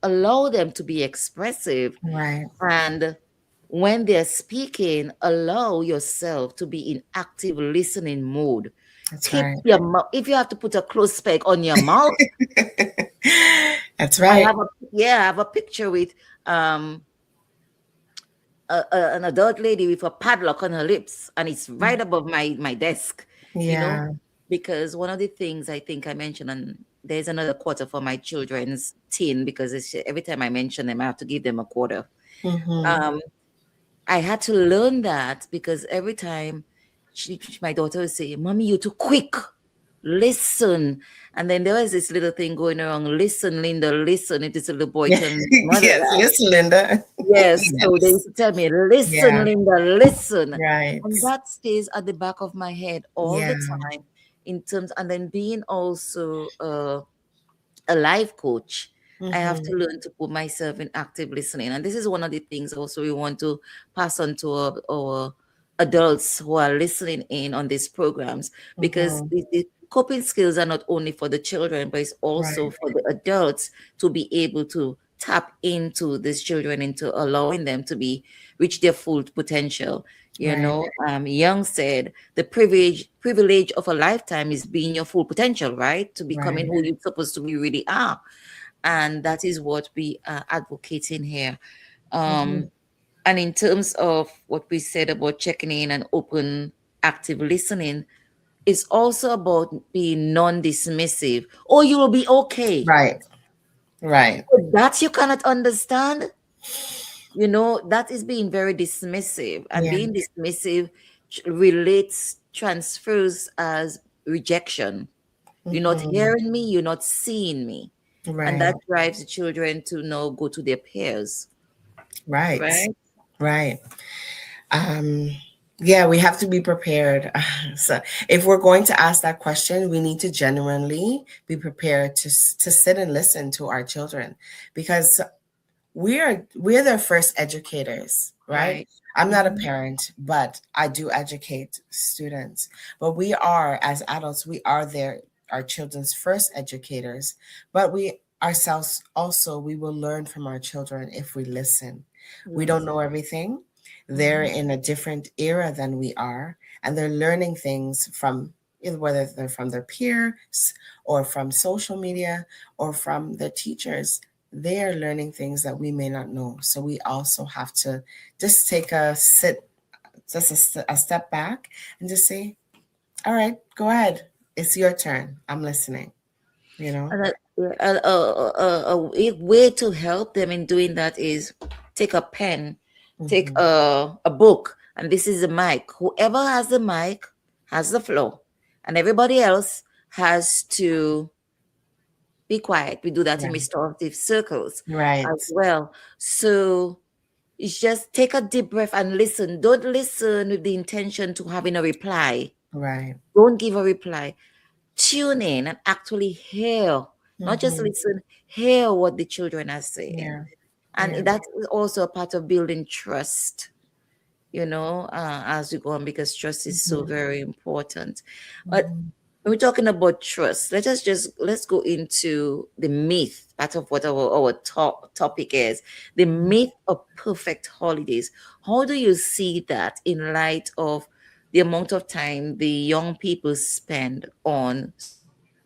allow them to be expressive. Right. And when they're speaking, allow yourself to be in active listening mode. That's Keep right. your mouth. If you have to put a close spec on your mouth, That's I right. have a I have a picture with um an adult lady with a padlock on her lips, and it's right above my desk, you know, Yeah. because one of the things I think I mentioned, and there's another quarter for my children's tin, because every time I mention them, I have to give them a quarter. Hmm. Um, I had to learn that because every time my daughter would say, "Mommy, you're too quick. Listen." And then there was this little thing going around, "Listen, Linda, listen." If this little boy telling his mother Yes, that. yes, Linda. Yes, so they Yes. used to tell me, "Listen, Yeah. Linda, listen." Right. And that stays at the back of my head all the Yeah. time in terms, and then being also a life coach, I have to Hmm. learn to put myself in active listening. And this is one of the things also we want to pass on to our adults who are listening in on these programs, because Hmm. coping skills are not only for the children, but it's also Right. for the adults to be able to tap into these children, into allowing them to be reach their full potential. You Right. know, Young said the privilege of a lifetime is being your full potential, right? To becoming Right. who you're supposed to be really are. And that is what we are advocating here. Mhm. Um, and in terms of what we said about checking in and open, active listening, it's also about being non-dismissive. Oh, you will be okay. Right. Right. That you cannot understand. You know, that is being very dismissive. And Yeah. being dismissive relates, transfers as rejection. You're not Mhm. hearing me, you're not seeing me. And Right. that drives the children to now go to their peers, Right. right? Right. Um, yeah, we have to be prepared. So if we're going to ask that question, we need to genuinely be prepared to sit and listen to our children, because we're their first educators, right? Right. I'm not a Mhm. parent, but I do educate students. But we are, as adults, we are their our children's first educators. But we ourselves also, we will learn from our children if we listen. We don't Yes. know everything. They're Mhm. in a different era than we are, and they're learning things from whether they're from their peers or from social media or from their teachers. They are learning things that we may not know. So we also have to just take a sit, just a step back and just say, all right, go ahead. It's your turn. I'm listening, you know? And a way to help them in doing that is take a pen, take Hmm. a book, and this is the mic. Whoever has the mic has the floor, and everybody else has to be quiet. We do that in Right. restorative circles Right. as well. So it's just take a deep breath and listen. Don't listen with the intention to having a reply. Right. Don't give a reply. Tune in and actually hear, not just Hmm. listen, hear what the children are saying. Yeah. Yeah. And that is also a part of building trust, as we go on, because trust is so Hmm. very important. But Hmm. when we're talking about trust, let's go into the myth, part of what our topic is, the myth of perfect holidays. How do you see that in light of the amount of time the young people spend on social media,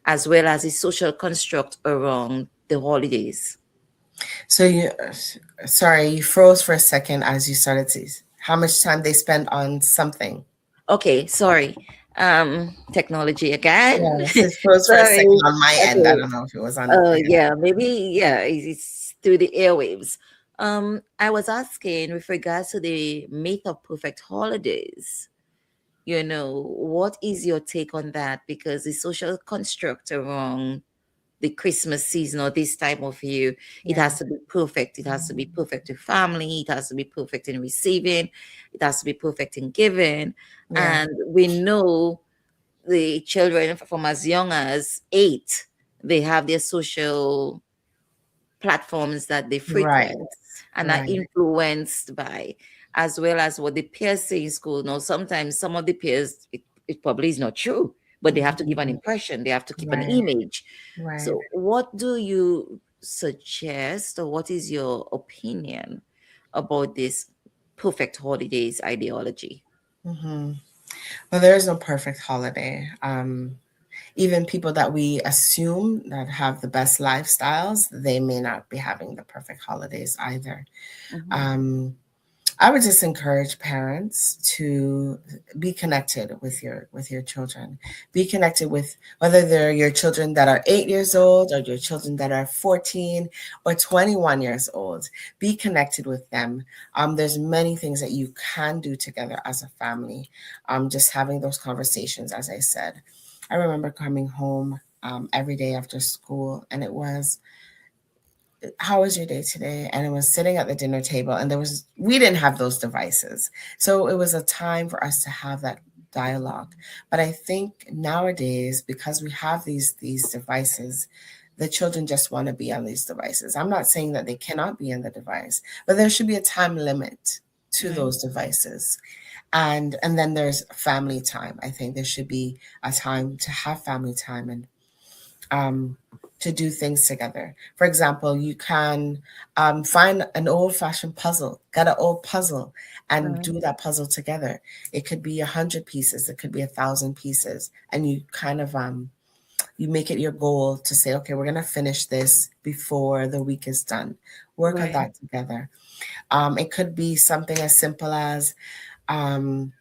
as well as the social construct around the holidays? So sorry, you froze for a second as you started to, how much time they spend on something. Okay, sorry. Technology again. Yes, it froze for a Sorry. second on my end. I Okay. don't know if it was on your end. Yeah, maybe, yeah, it's through the airwaves. I was asking with regards to the myth of perfect holidays. What is your take on that? Because the social construct around the Christmas season or this time of year, it Yeah. has to be perfect. It has to be perfect to family. It has to be perfect in receiving. It has to be perfect in giving. Yeah. And we know the children from as young as 8, they have their social platforms that they Right. frequent and are Right. influenced by, as well as what the peers say in school. Now, sometimes some of the peers, it probably is not true, but they have to give an Mhm. impression, they have to keep an Right. image. Right. So, what do you suggest, or what is your opinion about this perfect holidays ideology? Hmm. Well, there is no perfect holiday. Even people that we assume that have the best lifestyles, they may not be having the perfect holidays either. Mhm. Um, I would just encourage parents to be connected with your children. Be connected with whether they're your children that are 8 years old or your children that are 14 or 21 years old. Be connected with them. There's many things that you can do together as a family. Just having those conversations, as I said. I remember coming home every day after school, and it was, how was your day today? And it was sitting at the dinner table, and we didn't have those devices. So it was a time for us to have that dialogue. But I think nowadays, because we have these devices, the children just want to be on these devices. I'm not saying that they cannot be on the device, but there should be a time limit to Right. those devices. And then there's family time. I think there should be a time to have family time and um, to do things together. For example, you can find an old-fashioned puzzle, get an old puzzle, and Right. do that puzzle together. It could be 100 pieces, it could be 1,000 pieces, and you kind of you make it your goal to say, okay, we're gonna finish this before the week is done. Work on Right. that together. It could be something as simple as um,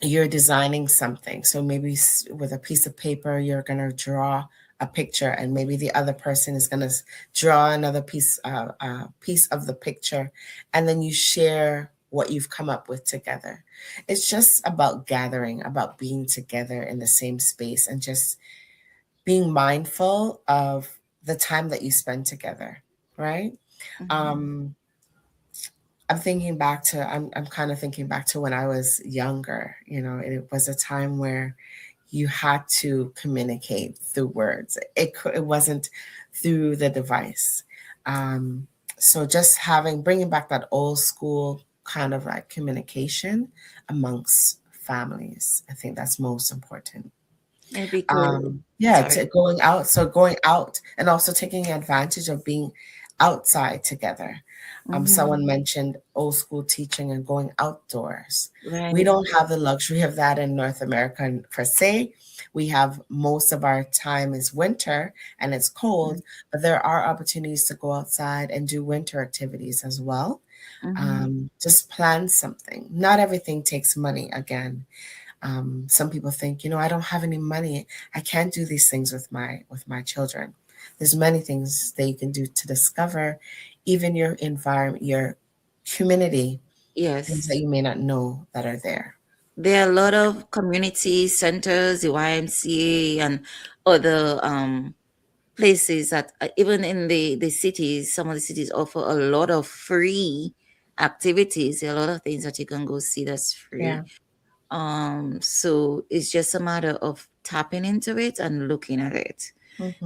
you're designing something. So maybe with a piece of paper, you're going to draw a picture, and maybe the other person is going to draw another piece of the picture, and then you share what you've come up with together. It's just about gathering, about being together in the same space, and just being mindful of the time that you spend together, right? Mhm. Um, I'm kind of thinking back to when I was younger. It was a time where you had to communicate through words. It wasn't through the device. Um, so just bringing back that old school kind of like communication amongst families, I think that's most important. Maybe could. Yeah, Sorry. going out and also taking advantage of being outside together. Mm-hmm. Someone mentioned old school teaching and going outdoors. We Right. don't have the luxury of that in North America per se. We have most of our time is winter and it's cold, but there are opportunities to go outside and do winter activities as well. Mm-hmm. Just plan something. Not everything takes money again. Some people think, I don't have any money. I can't do these things with my children. There's many things that you can do to discover, even your environment, your community, things Yes. that you may not know that are there. There are a lot of community centers, the YMCA, and other places that even in the cities, some of the cities offer a lot of free activities. There are a lot of things that you can go see that's Yeah. free. So it's just a matter of tapping into it and looking at it,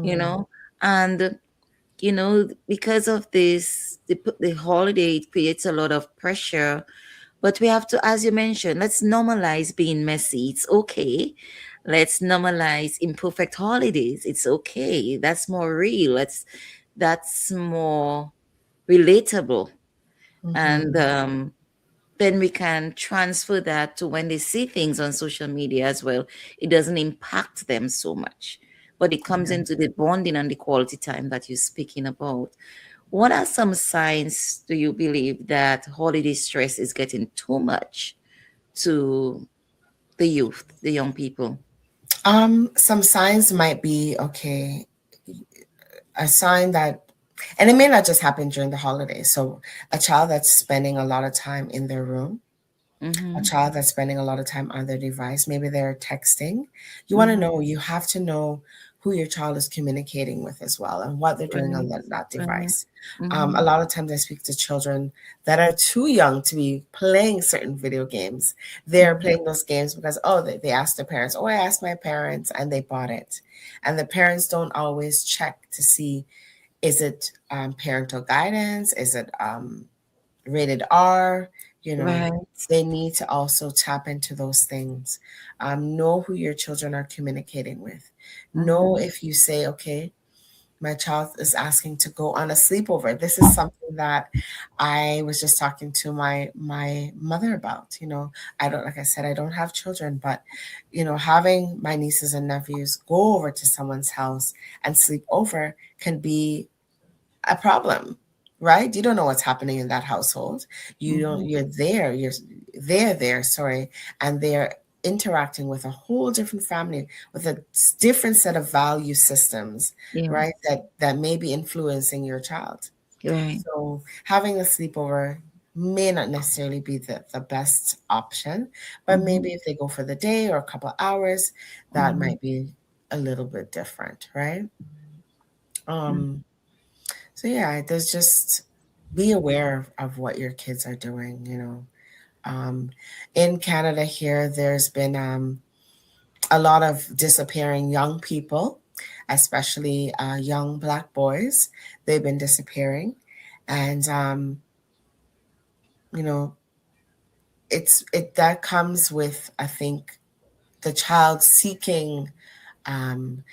you Hmm. know. And because of this, the holiday, it creates a lot of pressure. But we have to, as you mentioned, let's normalize being messy. It's okay. Let's normalize imperfect holidays. It's okay. That's more real. That's more relatable. And Hmm. then we can transfer that to when they see things on social media as well. It doesn't impact them so much, but it comes Yeah. into the bonding and the quality time that you're speaking about. What are some signs do you believe that holiday stress is getting too much to the youth, the young people? Some signs might be okay. A sign that, and it may not just happen during the holidays. So a child that's spending a lot of time in their room, a Mm-hmm. child that's spending a lot of time on their device, maybe they're texting. Mm-hmm. You have to know who your child is communicating with as well and what they're doing on Right. that Right. device. A Mm-hmm. lot of times I speak to children that are too young to be playing certain video games. They're Mm-hmm. playing those games because, oh, they asked their parents, oh, I asked my parents and they bought it. And the parents don't always check to see, is it parental guidance? Is it rated R? You know, Right. they need to also tap into those things. Know who your children are communicating with. Know Mm-hmm. if you say, okay, my child is asking to go on a sleepover. This is something that I was just talking to my mother about. I don't, like I said, I don't have children, but having my nieces and nephews go over to someone's house and sleep over can be a problem, right? You don't know what's happening in that household. You don't, Mm-hmm. they're there, sorry, and they're interacting with a whole different family with a different set of value systems, Yeah. right? That may be influencing your child. Right. So having a sleepover may not necessarily be the best option, but Mm-hmm. maybe if they go for the day or a couple hours, that Mm-hmm. might be a little bit different, right? Um, so yeah, there's just be aware of what your kids are doing. Um, in Canada here, there's been a lot of disappearing young people, especially young Black boys. They've been disappearing, and you know, it that comes with, I think, the child um,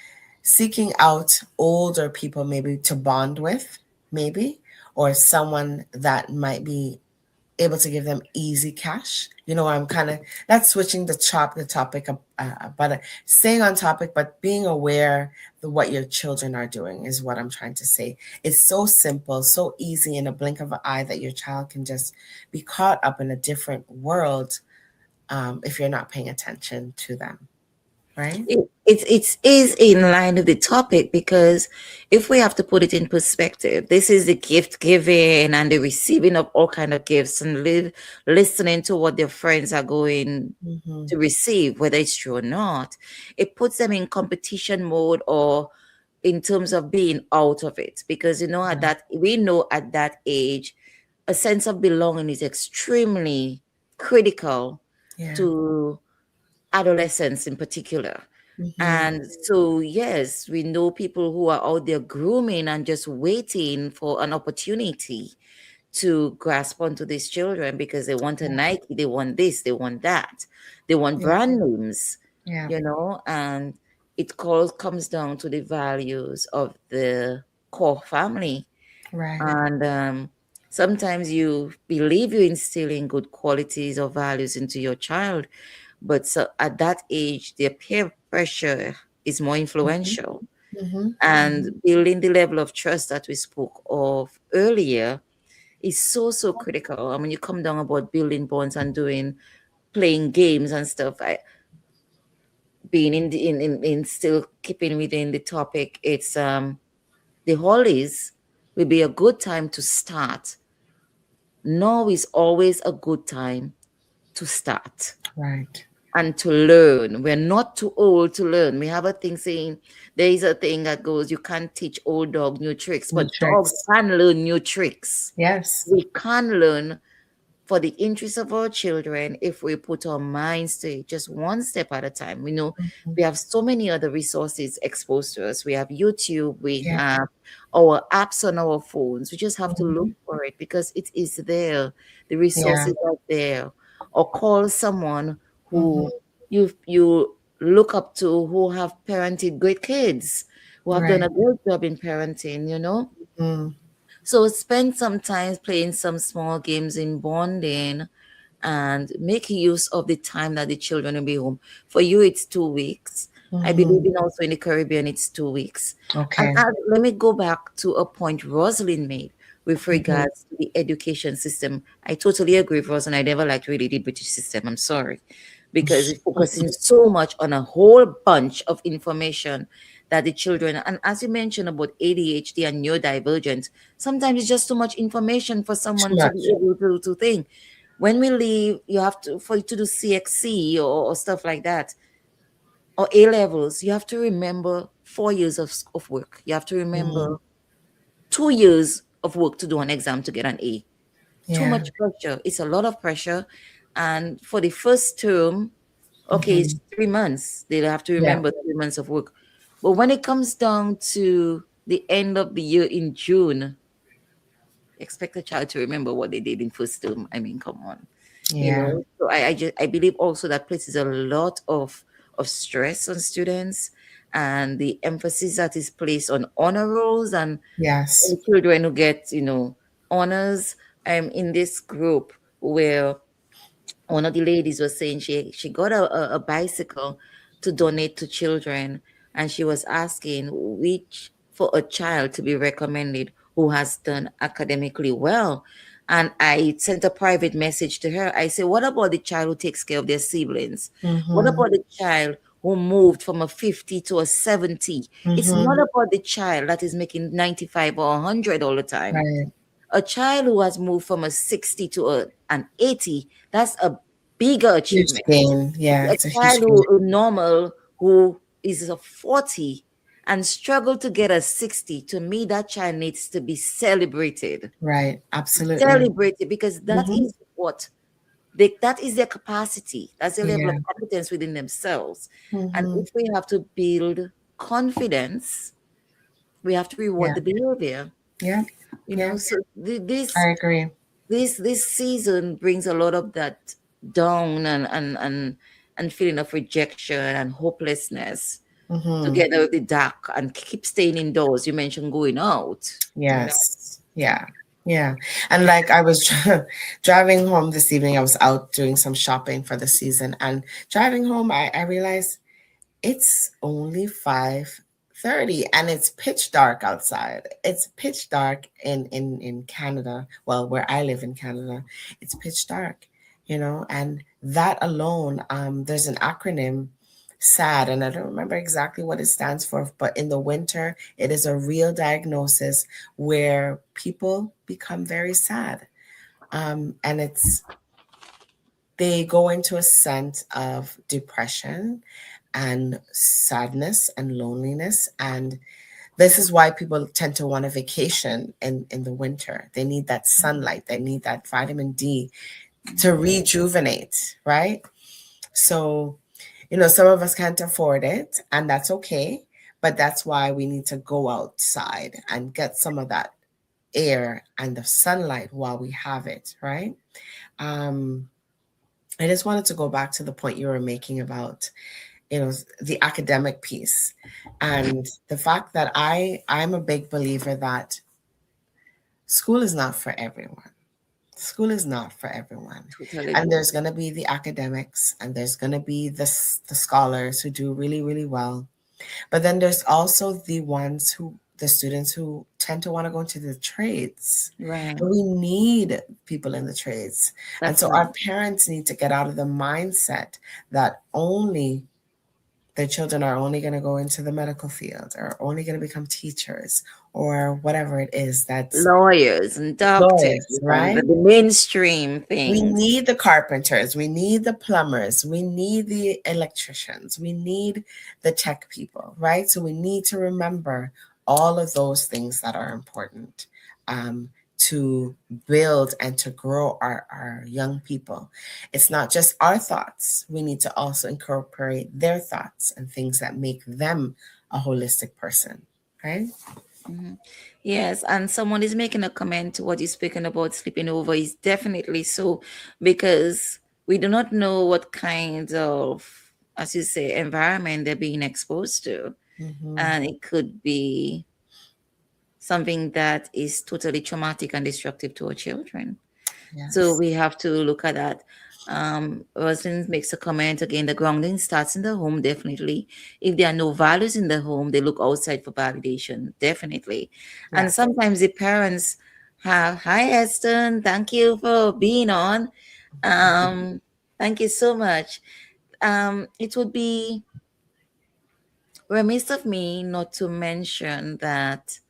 seeking out older people, maybe to bond with, maybe, or someone that might be able to give them easy cash. You know, I'm kind of not switching the topic, but staying on topic, but being aware of what your children are doing is what I'm trying to say. It's so simple, so easy in a blink of an eye that your child can just be caught up in a different world, if you're not paying attention to them, right? It is in line with the topic, because if we have to put it in perspective, this is the gift giving and the receiving of all kind of gifts, and listening to what their friends are going Mm-hmm. to receive, whether it's true or not. It puts them in competition mode, or in terms of being out of it, because at Right. that we know at that age a sense of belonging is extremely critical Yeah. to adolescents in particular. Mm-hmm. And so, yes, we know people who are out there grooming and just waiting for an opportunity to grasp onto these children, because they want a Nike, they want this, they want that, they want Yeah. brand names, Yeah. and comes down to the values of the core family. Right. And sometimes you believe you're instilling good qualities or values into your child, but so at that age, their peer pressure is more Mm-hmm. influential. Mm-hmm. And building the level of trust that we spoke of earlier is so, so critical. I mean, you come down about building bonds and playing games and stuff. Being in still keeping within the topic, it's the holidays will be a good time to start. Now is always a good time to start Right. and to learn. We're not too old to learn. We have a thing saying, there is a thing that goes, you can't teach old dog new tricks, New but dogs tricks. can learn new tricks. Yes. We can learn for the interest of our children if we put our minds to it, just one step at a time. We know Mhm. we have so many other resources exposed to us. We have YouTube, we Yeah. have our apps on our phones. We just have to look Mhm. for it because it is there. The Yeah. resources are there. Or call someone who Mhm. you look up to, who have parented great kids, who have done Right. a good job in parenting. Mm. So spend some time playing some small games in bonding, and make use of the time that the children will be home. For you, it's 2 weeks. I believe Mhm. in also in the Caribbean, it's 2 weeks. And Okay. let me go back to a point Rosalind made with Mhm. regards to the education system. I totally agree with Rosalind. I never liked really the British system. I'm sorry. Because it's focusing so much on a whole bunch of information that the children, and as you mentioned about ADHD and neurodivergent, sometimes it's just too much information for Too someone to be much. able to think. When we leave, you have to, for you to do CXC or stuff like that, or A levels, you have to remember 4 years of work. You have to Mm. remember 2 years of work to do an exam to get an A. Too Yeah. much pressure. It's a lot of pressure. And for the first term, okay, it's Mhm. 3 months. They'll have to Yeah. remember 3 months of work. But when it comes down to the end of the year in June, expect a child to remember what they did in first term. I mean, come on. Yeah. So I believe also that places a lot of stress on students, and the emphasis that is placed on honor rolls Yes. and children who get honors. I'm in this group where one of the ladies was saying she got a bicycle to donate to children, and she was asking which for a child to be recommended who has done academically well. And I sent a private message to her. I said, what about the child who takes care of their siblings? What Mhm. about the child who moved from a 50 to a 70? It's not Mhm. about the child that is making 95 or 100 all the time. Right. A child who has moved from a 60 to an 80, that's a bigger Huge achievement. gain. Yeah. A It's a child huge gain. normal who is a 40 and struggle to get a 60, to me, that child needs to be celebrated. Right. Absolutely. Celebrated, because that Mhm. is that is their capacity. That's their level of Yeah. competence within themselves. And Mhm. if we have to build confidence, we have to reward Yeah. the behavior. Yeah. Yeah. So I agree. this season brings a lot of that down and feeling of rejection and hopelessness, Mm-hmm. together with the dark, and keep staying indoors. You mentioned going out, you know. Yes. Yeah. Yeah. And like I was driving home this evening, I was out doing some shopping for the season. And driving home, I realized it's only 5:30 and it's pitch dark outside. It's pitch dark in Canada. Well, where I live in Canada, it's pitch dark, and that alone, there's an acronym, SAD, and I don't remember exactly what it stands for, but in the winter, it is a real diagnosis where people become very sad. And they go into a sense of depression and sadness and loneliness. And this is why people tend to want a vacation in the winter. They need that sunlight, they need that vitamin D to rejuvenate, right? So, some of us can't afford it, and that's okay. But that's why we need to go outside and get some of that air and the sunlight while we have it, right? Um, I just wanted to go back to the point you were making about, the academic piece, and the fact that I'm a big believer that school is not for everyone. School is not for everyone. Totally And agree. there's going to be the academics, and there's going to be the scholars who do really, really well. But then there's also the students who tend to want to go into the trades. Right. And we need people in the trades. And That's so right. our parents need to get out of the mindset that only their children are only going to go into the medical field or only going to become teachers or whatever it is that's Lawyers and lawyers, doctors and right? the mainstream We things. need the carpenters, we need the plumbers, we need the electricians, we need the tech people, right? So we need to remember all of those things that are important, to build and to grow our young people. It's not just our thoughts, we need to also incorporate their thoughts and things that make them a holistic person, right? Mhm. Yes, and someone is making a comment to what you're speaking about sleeping over is definitely so, because we do not know what kind of, as you say, environment they're being exposed to. Mm-hmm. And it could be something that is totally traumatic and destructive to our children. So Yes. we have to look at that. Rosalind makes a comment again, the grounding starts in the home, definitely. If there are no values in the home, they look outside for validation, definitely. And Yes. sometimes the parents have, hi, Esther, thank you for being on. Thank you so much. It would be remiss of me not to mention that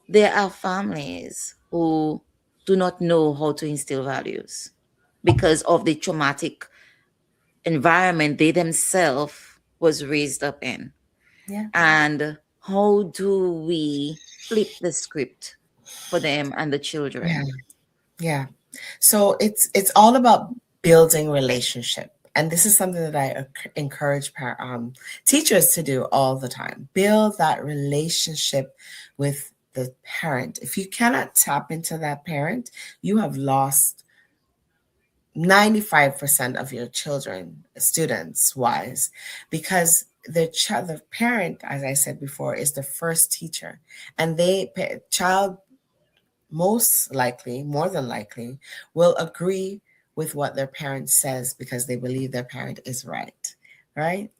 there are families who do not know how to instill values because of the traumatic environment they themselves was raised up in. Yeah. And how do we flip the script for them and the Yeah. children? Yeah. So it's all about building relationship. And this is something that I encourage teachers to do all the time. Build that relationship with the parent. If you cannot tap into that parent, you have lost 95% of your children, students wise, because the parent, as I said before, is the first teacher, and child most likely, more than likely, will agree with what their parent says because they believe their parent is right, right?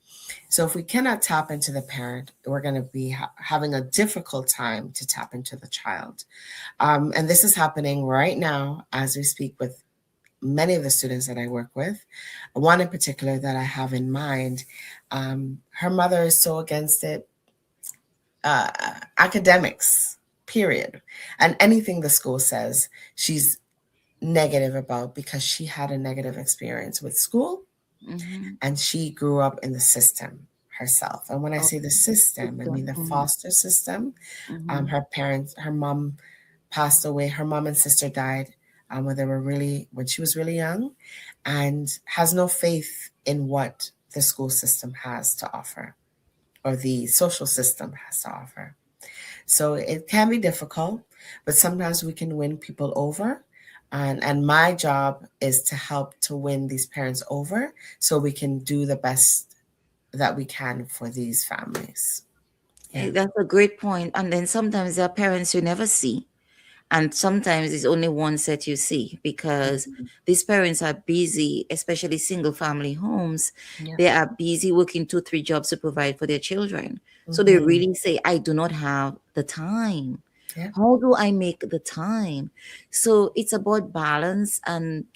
So if we cannot tap into the parent, we're going to be having a difficult time to tap into the child. And this is happening right now as we speak with many of the students that I work with. One in particular that I have in mind, her mother is so against it, academics, period. And anything the school says, she's negative about because she had a negative experience with school Mhm. and she grew up in the system herself. And when I say the Okay. system, I mean the Mhm. foster system. Mhm. Her mom passed away. Her mom and sister died when she was really young, and has no faith in what the school system has to offer or the social system has to offer. So it can be difficult, but sometimes we can win people over. And my job is to help to win these parents over so we can do the best that we can for these families. Yeah. That's a great point. And then sometimes there are parents you never see. And sometimes it's only one set you see because Mhm. these parents are busy, especially single family homes. Yeah. They are busy working 2, 3 jobs to provide for their children. So they Mhm. really say, I do not have the time. Yeah. How do I make the time? So it's about balance and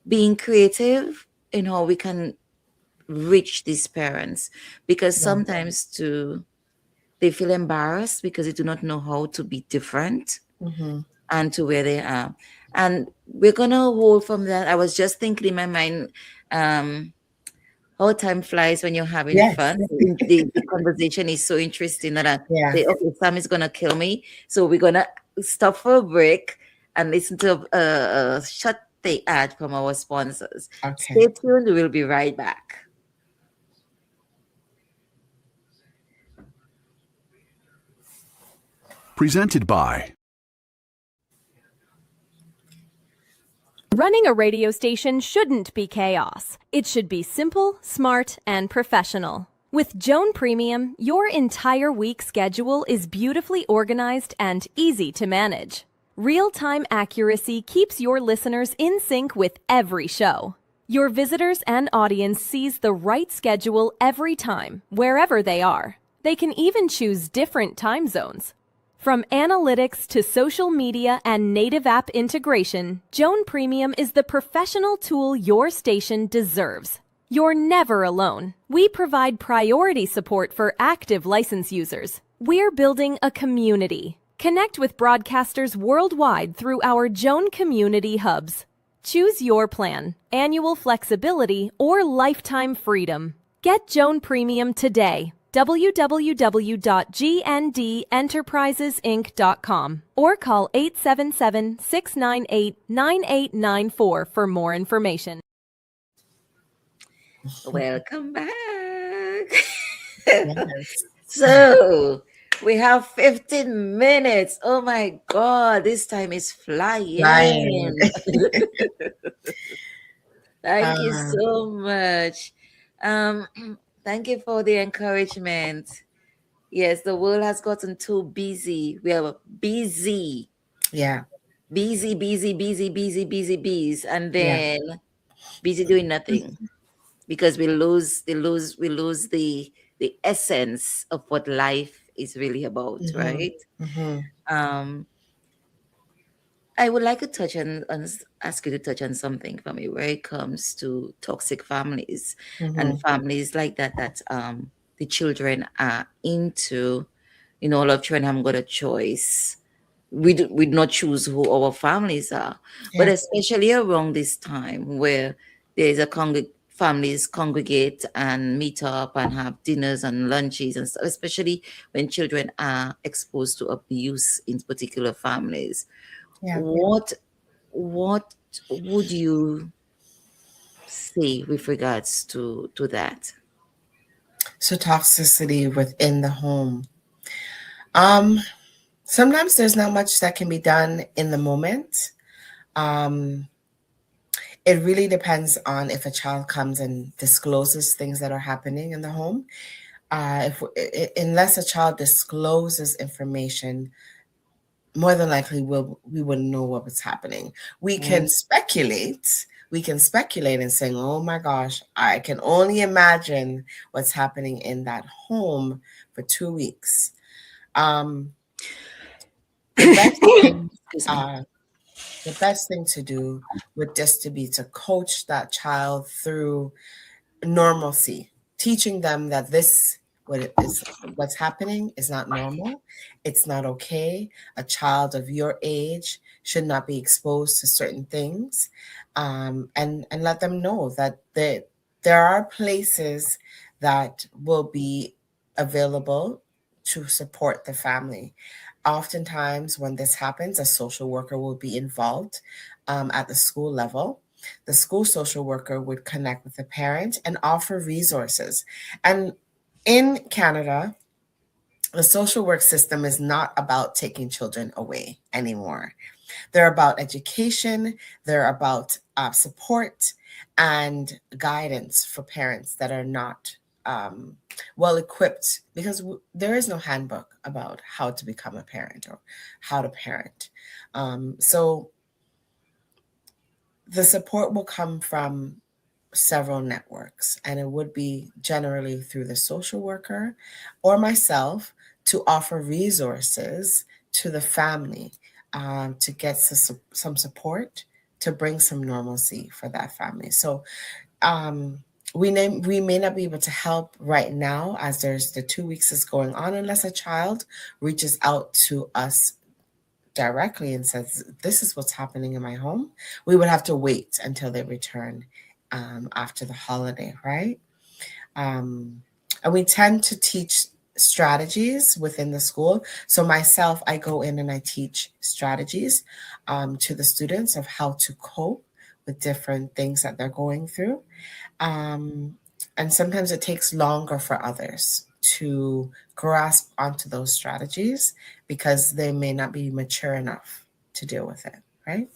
being creative in how we can reach these parents, because Yeah. sometimes too they feel embarrassed because they do not know how to be different Mhm. and to where they are. And we're gonna hold from that. I was just thinking in my mind, um, how time flies when you're having Yes. fun. The conversation is so interesting that I Yeah. say, okay, Sam is gonna kill me. So we're gonna stop for a break and listen to a short the ad from our sponsors. Okay. Stay tuned, we'll be right back. Presented by Running a radio station shouldn't be chaos. It should be simple, smart, and professional. With Joan Premium, your entire week schedule is beautifully organized and easy to manage. Real-time accuracy keeps your listeners in sync with every show. Your visitors and audience sees the right schedule every time, wherever they are. They can even choose different time zones. From analytics to social media and native app integration, Joan Premium is the professional tool your station deserves. You're never alone. We provide priority support for active license users. We're building a community. Connect with broadcasters worldwide through our Joan Community Hubs. Choose your plan, annual flexibility, or lifetime freedom. Get Joan Premium today. www.gndenterprisesinc.com or call 877-698-9894 for more information. Welcome back. Yes. So we have 15 minutes. Oh my God, this time is Flying. flying. Thank you Uh, so much. Um, thank you for the encouragement. Yes, the world has gotten too busy. We are busy, yeah. busy, busy, busy, busy, busy, bees, and Yeah. then busy doing nothing because we lose the essence of what life is really about, Mhm. right? Mhm. Um, I would like to ask you to touch on something for me where it comes to toxic families and Mhm. families like that the children are into. A lot of children haven't got a choice. We do not choose who our families are, but Yeah. especially around this time where there is families congregate and meet up and have dinners and lunches and stuff, especially when children are exposed to abuse in particular families. Yeah. What what would you say with regards to that? So toxicity within the home. Um, Sometimes there's not much that can be done in the moment. Um, it really depends on if a child comes and discloses things that are happening in the home. Unless a child discloses information, more than likely we wouldn't know what was happening. We can Mm, speculate. We can speculate and saying, "Oh my gosh, I can only imagine what's happening in that home for 2 weeks." Um, the best thing, excuse me. uh, the best thing to do would just to be to coach that child through normalcy, teaching them that what's happening is not normal. It's not okay. A child of your age should not be exposed to certain things, and let them know that there are places that will be available to support the family. Oftentimes, when this happens, a social worker will be involved at the school level. The school social worker would connect with the parent and offer resources. And in Canada, the social work system is not about taking children away anymore. They're about education, they're about support and guidance for parents that are not well equipped, because there is no handbook about how to become a parent or how to parent. So the support will come from several networks, and it would be generally through the social worker or myself to offer resources to the family, to get some support to bring some normalcy for that family. So we may not be able to help right now, as there's the 2 weeks is going on, unless a child reaches out to us directly and says, this is what's happening in my home. We would have to wait until they return after the holiday, right? And we tend to teach strategies within the school. So myself, I go in and I teach strategies to the students of how to cope with different things that they're going through. And sometimes it takes longer for others to grasp onto those strategies because they may not be mature enough to deal with it, right?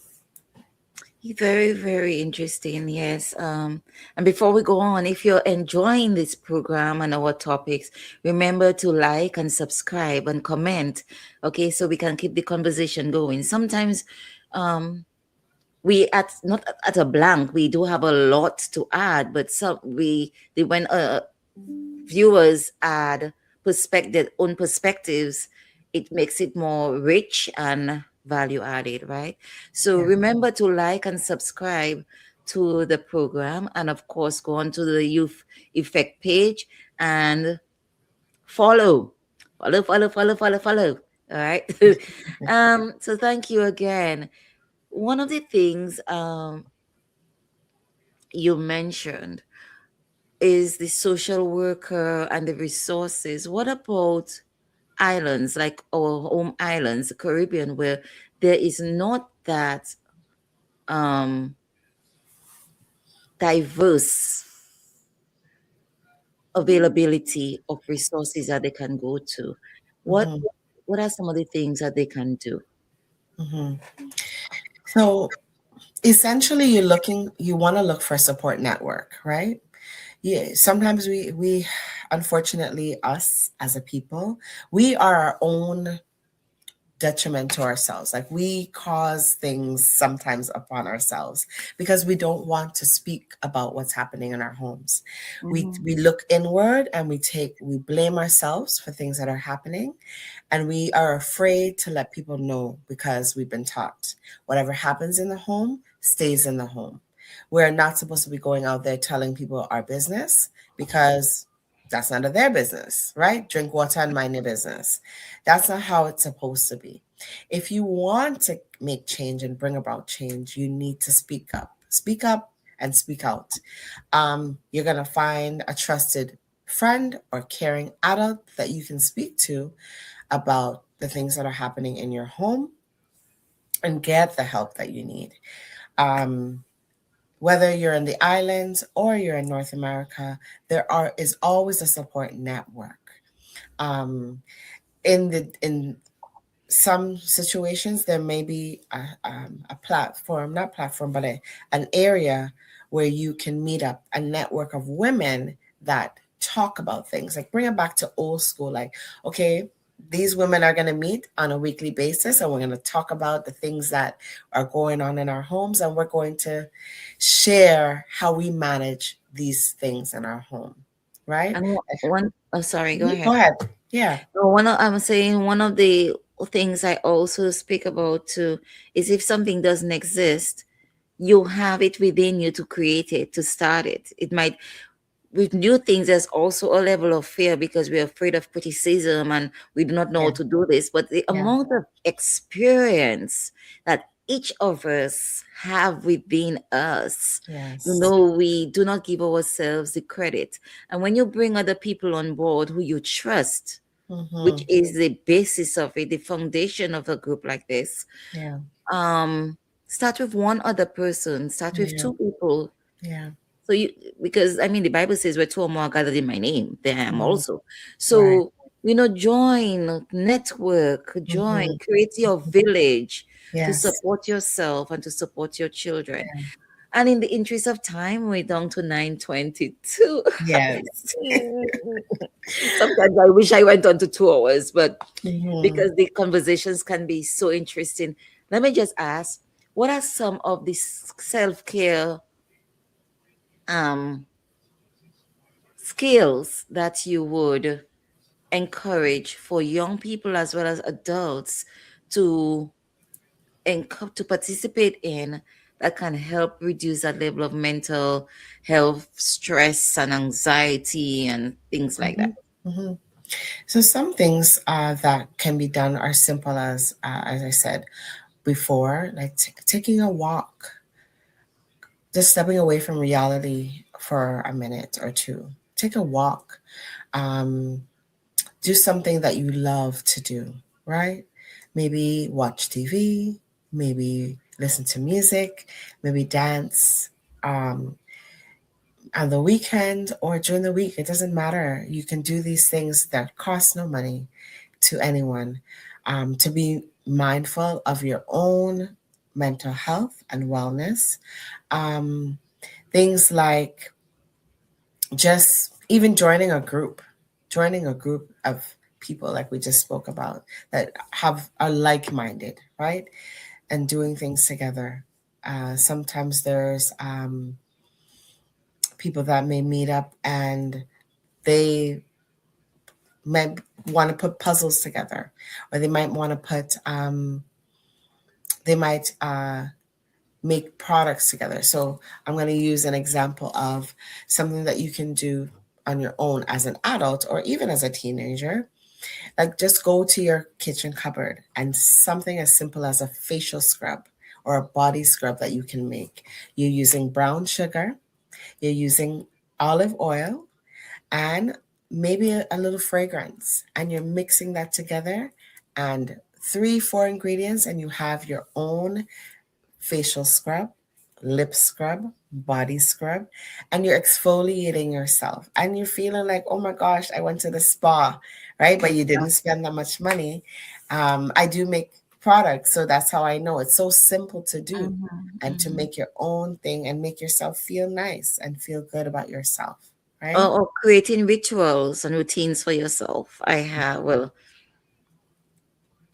Very, very interesting. Yes. And before we go on, if you're enjoying this program and our topics, remember to like and subscribe and comment. Okay, so we can keep the conversation going. Sometimes we at not at a blank, we do have a lot to add, but when viewers add own perspectives, it makes it more rich and value added, right? So Yeah. remember to like and subscribe to the program, and of course go on to the Youth Effect page and follow follow. All right. So thank you again. One of the things you mentioned is the social worker and the resources. What about islands like our home islands, the Caribbean, where there is not that diverse availability of resources that they can go to? What Mhm, what are some of the things that they can do? mhm. So essentially, you want to look for a support network, right? Yeah. Sometimes we, unfortunately, us as a people, we are our own detriment to ourselves. Like we cause things sometimes upon ourselves because we don't want to speak about what's happening in our homes. We look inward and we blame ourselves for things that are happening, and we are afraid to let people know because we've been taught whatever happens in the home stays in the home. We're not supposed to be going out there telling people our business because that's none of their business, right? Drink water and mind your business. That's not how it's supposed to be. If you want to make change and bring about change, you need to speak up. Speak up and speak out. You're going to find a trusted friend or caring adult that you can speak to about the things that are happening in your home and get the help that you need. Whether you're in the islands or you're in North America, is always a support network. In some situations, there may be a platform, not platform, but an area where you can meet up, a network of women that talk about things. Like bring it back to old school. Like, okay, these women are going to meet on a weekly basis and we're going to talk about the things that are going on in our homes, and we're going to share how we manage these things in our home, right? And oh, sorry, go Go ahead. ahead. Yeah. No, I'm saying one of the things I also speak about too is if something doesn't exist, you have it within you to create it, to start it. It might, with new things, there's also a level of fear because we're afraid of criticism and we do not know how Yeah. to do this. But the Yeah. amount of experience that each of us have within us, Yes. we do not give ourselves the credit. And when you bring other people on board who you trust, which Mm-hmm. is the basis of it, the foundation of a group like this, Yeah. start with one other person, start with Yeah. two people. Yeah. So because I mean, the Bible says where two or more are gathered in my name, there I am Mhm. also. Right. So join, network, join, Mm-hmm. create your village to Yes. support yourself and to support your children. And in the interest of time, we're down to 9:22. Yes. Sometimes I wish I went on to 2 hours, but Mm-hmm. because the conversations can be so interesting. Let me just ask, what are some of the self-care um, skills that you would encourage for young people as well as adults to to participate in, that can help reduce that level of mental health, stress, and anxiety, and things like Mm-hmm. that? Mm-hmm. So some things that can be done are simple as I said before, like taking a walk, just stepping away from reality for a minute or two. Take a walk. Um, do something that you love to do, right? Maybe watch TV, maybe listen to music, maybe dance. On the weekend or during the week, it doesn't matter. You can do these things that cost no money to anyone, to be mindful of your own mental health and wellness. Um, Things like just even joining a group of people like we just spoke about that have are like-minded, right? And doing things together. Sometimes there's people that may meet up and they might want to put puzzles together, or they might want to put they might make products together. So I'm going to use an example of something that you can do on your own as an adult or even as a teenager. Like just go to your kitchen cupboard and something as simple as a facial scrub or a body scrub that you can make. You're using brown sugar, you're using olive oil, and maybe a little fragrance, and you're mixing that together, and 3 4 ingredients, and you have your own facial scrub, lip scrub, body scrub, and you're exfoliating yourself and you're feeling like, oh my gosh, I went to the spa, right? But you didn't spend that much money. I do make products, so that's how I know it's so simple to do Mhm, and to mhm. make your own thing and make yourself feel nice and feel good about yourself, right? Or creating rituals and routines for yourself. I have, well,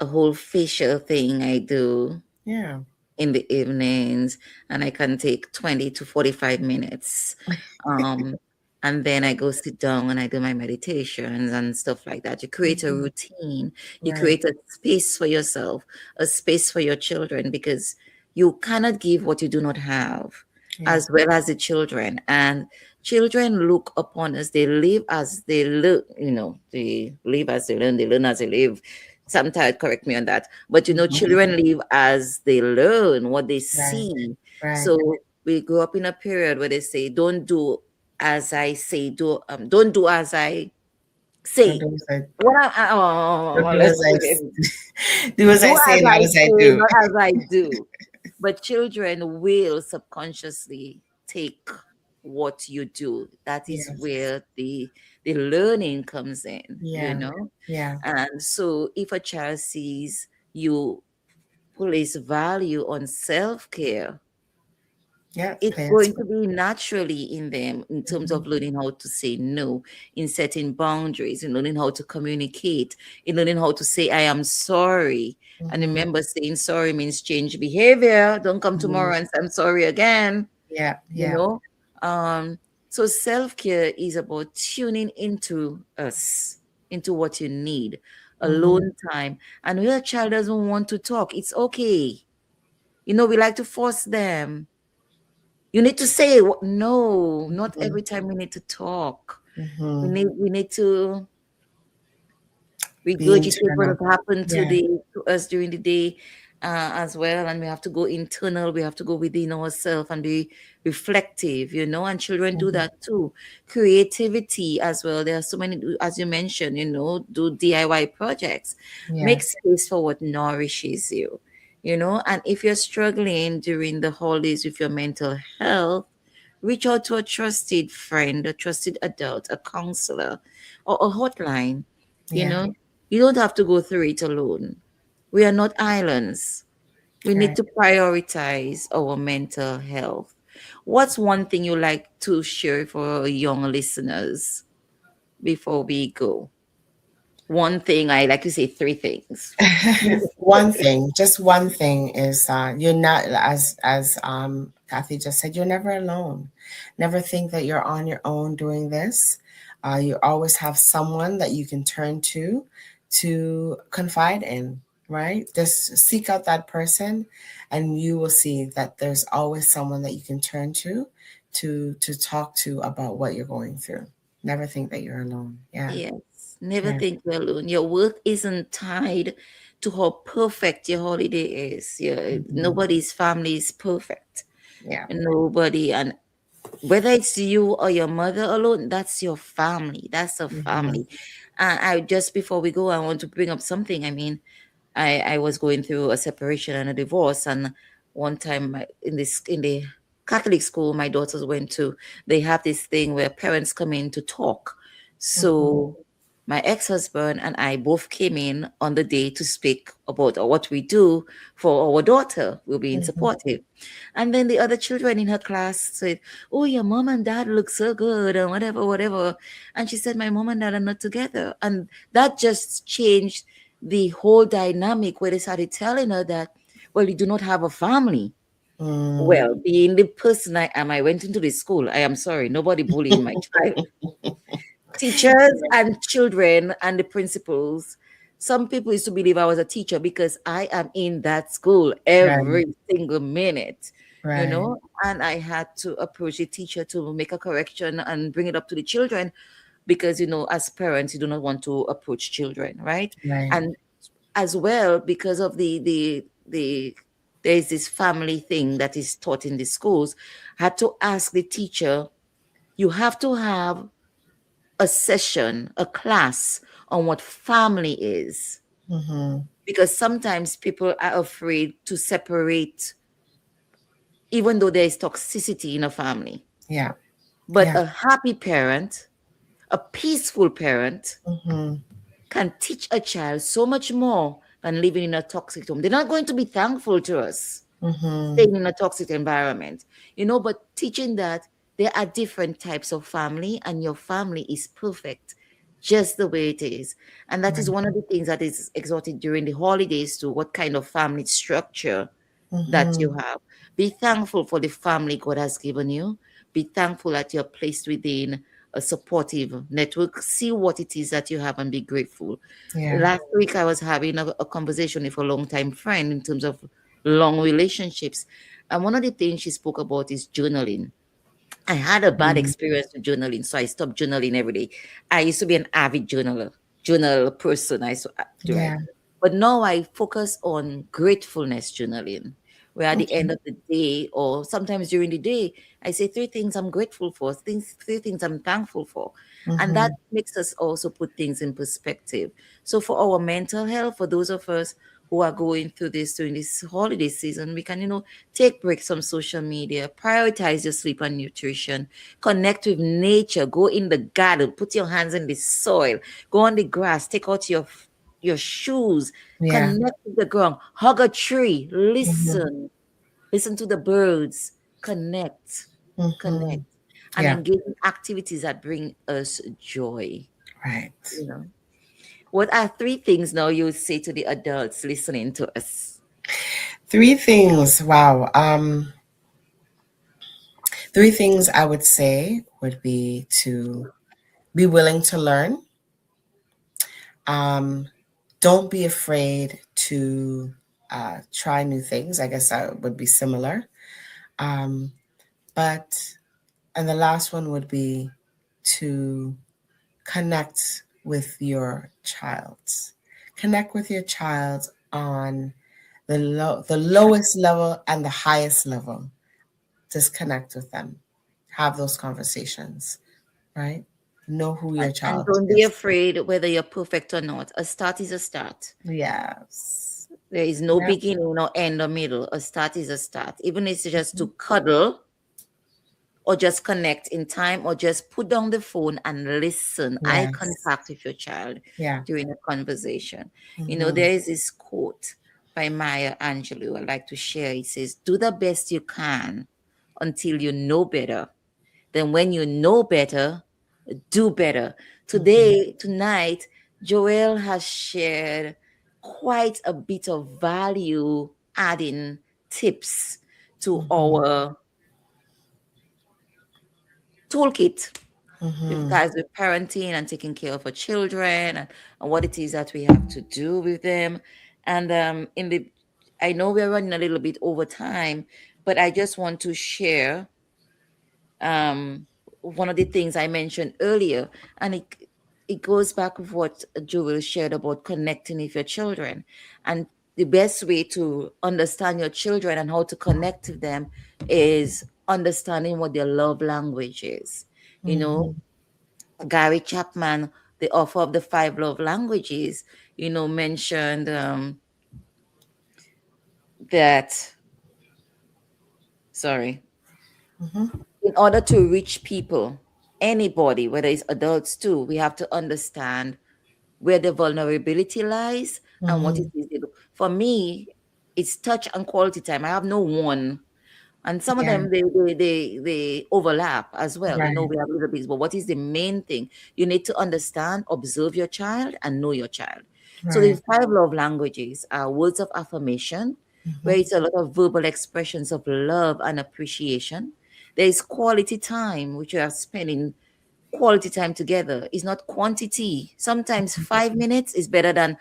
a whole facial thing I do Yeah. in the evenings, and I can take 20 to 45 minutes. Um, and then I go sit down and I do my meditations and stuff like that. You create a Mhm. routine, you Right. create a space for yourself, a space for your children, because you cannot give what you do not have, Yeah. as well as the children. And children look upon us, they live as they look, they live as they learn as they live. Sometimes correct me on that, but children live as they learn what they Right. see. Right. So we grew up in a period where they say, "Don't do as I say, don't do as I Don't say." do as I, don't do Let's as put I it. do as Do I say, as not I as I say, do. not as I do. But children will subconsciously take what you do. That is Yes. where the learning comes in, Yeah. Yeah. And so if a child sees you place value on self-care, Yeah. it's Pants. going to be naturally in them in terms Mhm. of learning how to say no, in setting boundaries, in learning how to communicate, in learning how to say, I am sorry. And Mhm. remember, saying sorry means change behavior. Don't come Mhm. tomorrow and say, I'm sorry again, Yeah. you Yeah. know? So self care is about tuning into us, into what you need, Mhm. alone time. And when a child doesn't want to talk, it's okay. We like to force them. You need to say no, not Mhm. every time we need to talk. We Mhm. need we need to Be regurgitate what internal. has happened Yeah. to us during the day, as well, and we have to go internal. We have to go within ourselves and be reflective, and children do Mhm. that too. Creativity as well. There are so many, as you mentioned, do DIY projects. Make Yes. space for what nourishes you. And if you're struggling during the holidays with your mental health, reach out to a trusted friend, a trusted adult, a counselor, or a hotline. You Yeah. know, you don't have to go through it alone. We are not islands. We need Right. to prioritize our mental health. What's one thing you like to share for our young listeners before we go? One thing, I like to say three things. One thing, just one thing is you're not, as Kathy just said, you're never alone. Never think that you're on your own doing this. You always have someone that you can turn to confide in, right? Just seek out that person, and you will see that there's always someone that you can turn to talk to about what you're going through. Never think that you're alone. Yeah. Yes, never Yeah. think you're alone. Your worth isn't tied to how perfect your holiday is. Mhm. Nobody's family is perfect. Yeah. Nobody, and whether it's you or your mother alone, that's your family. That's a Mhm. family. I just before we go, I want to bring up something. I mean, I was going through a separation and a divorce, and one time in the Catholic school my daughters went to, they have this thing where parents come in to talk. Mhm. So my ex-husband and I both came in on the day to speak about what we do for our daughter. We're being Mhm. supportive. And then the other children in her class said, "Oh, your mom and dad look so good," and whatever, whatever. And she said, "My mom and dad are not together." And that just changed the whole dynamic where they started telling her that, well, you do not have a family. Mm. Well, being the person I am, I went into the school. I am sorry, nobody bullying my child. Teachers and children and the principals. Some people used to believe I was a teacher because I am in that school Right. every single minute, Right. and I had to approach the teacher to make a correction and bring it up to the children because, as parents, you do not want to approach children, right? Right. And as well, because of the there's this family thing that is taught in the schools, I had to ask the teacher, you have to have a session, a class on what family is. Mhm. Because sometimes people are afraid to separate, even though there is toxicity in a family. Yeah. But Yeah. a happy parent, a peaceful parent, Mhm. can teach a child so much more than living in a toxic home. They're not going to be thankful to us Mhm. staying in a toxic environment, but teaching that there are different types of family and your family is perfect just the way it is. And that is Right. one of the things that is exhorted during the holidays to what kind of family structure that you Mhm. have. Be thankful for the family God has given you. Be thankful that you're placed within a supportive network. See what it is that you have and be grateful. Yeah. Last week, I was having a conversation with a long-time friend in terms of long relationships. And one of the things she spoke about is journaling. I had a bad Mhm. experience with journaling, so I stopped journaling every day. I used to be an avid journal person. I used to write. Yeah. But now I focus on gratefulness journaling, where at the end Okay. of the day, or sometimes during the day, I say three things I'm grateful for, three things I'm thankful for. And that Mhm. makes us also put things in perspective. So for our mental health, for those of us who are going through this during this holiday season, we can, take breaks from social media, prioritize your sleep and nutrition, connect with nature, go in the garden, put your hands in the soil, go on the grass, take out your shoes, Yeah. connect with the ground, hug a tree, Mhm. listen to the birds, connect, connect, Mhm. and Yeah. engage in activities that bring us joy. Right. You know, what are three things now you would say to the adults listening to us? Three things. Wow. Three things I would say would be to be willing to learn. Um, don't be afraid to try new things. I guess that would be similar. Um, but, and the last one would be to connect with your child. Connect with your child on the lowest level and the highest level. Just connect with them. Have those conversations, right? Know who your And child don't be is. afraid whether you're perfect or not. A start is a start. Yes. There is no beginning, no end or middle. A start is a start. Even if it's just to cuddle, or just connect in time, or just put down the phone and listen, eye Yes. contact with your child Yeah. during a conversation. Mhm. There is this quote by Maya Angelou I like to share. It says, do the best you can until you know better. Then when you know better, do better. Tonight, Joel has shared quite a bit of value adding tips to our toolkit with Mhm. guys with parenting and taking care of our children, and what it is that we have to do with them. And I know we're running a little bit over time, but I just want to share one of the things I mentioned earlier, and it goes back with what Joel shared about connecting with your children. And the best way to understand your children and how to connect with them is understanding what their love language is. Mhm. Gary Chapman, the author of the 5 love languages, mentioned that, sorry, Mhm. in order to reach people, anybody, whether it's adults too, we have to understand where the vulnerability lies and what it Mhm. is they do. For me, it's touch and quality time. I have no one. And some of Yeah. them they overlap as well. Right. We have little bits, but what is the main thing? You need to understand, observe your child, and know your child. So the Right. 5 love languages are words of affirmation, where Mhm. it's a lot of verbal expressions of love and appreciation. There is quality time, which you are spending quality time together. It's not quantity. Sometimes 5 minutes is better than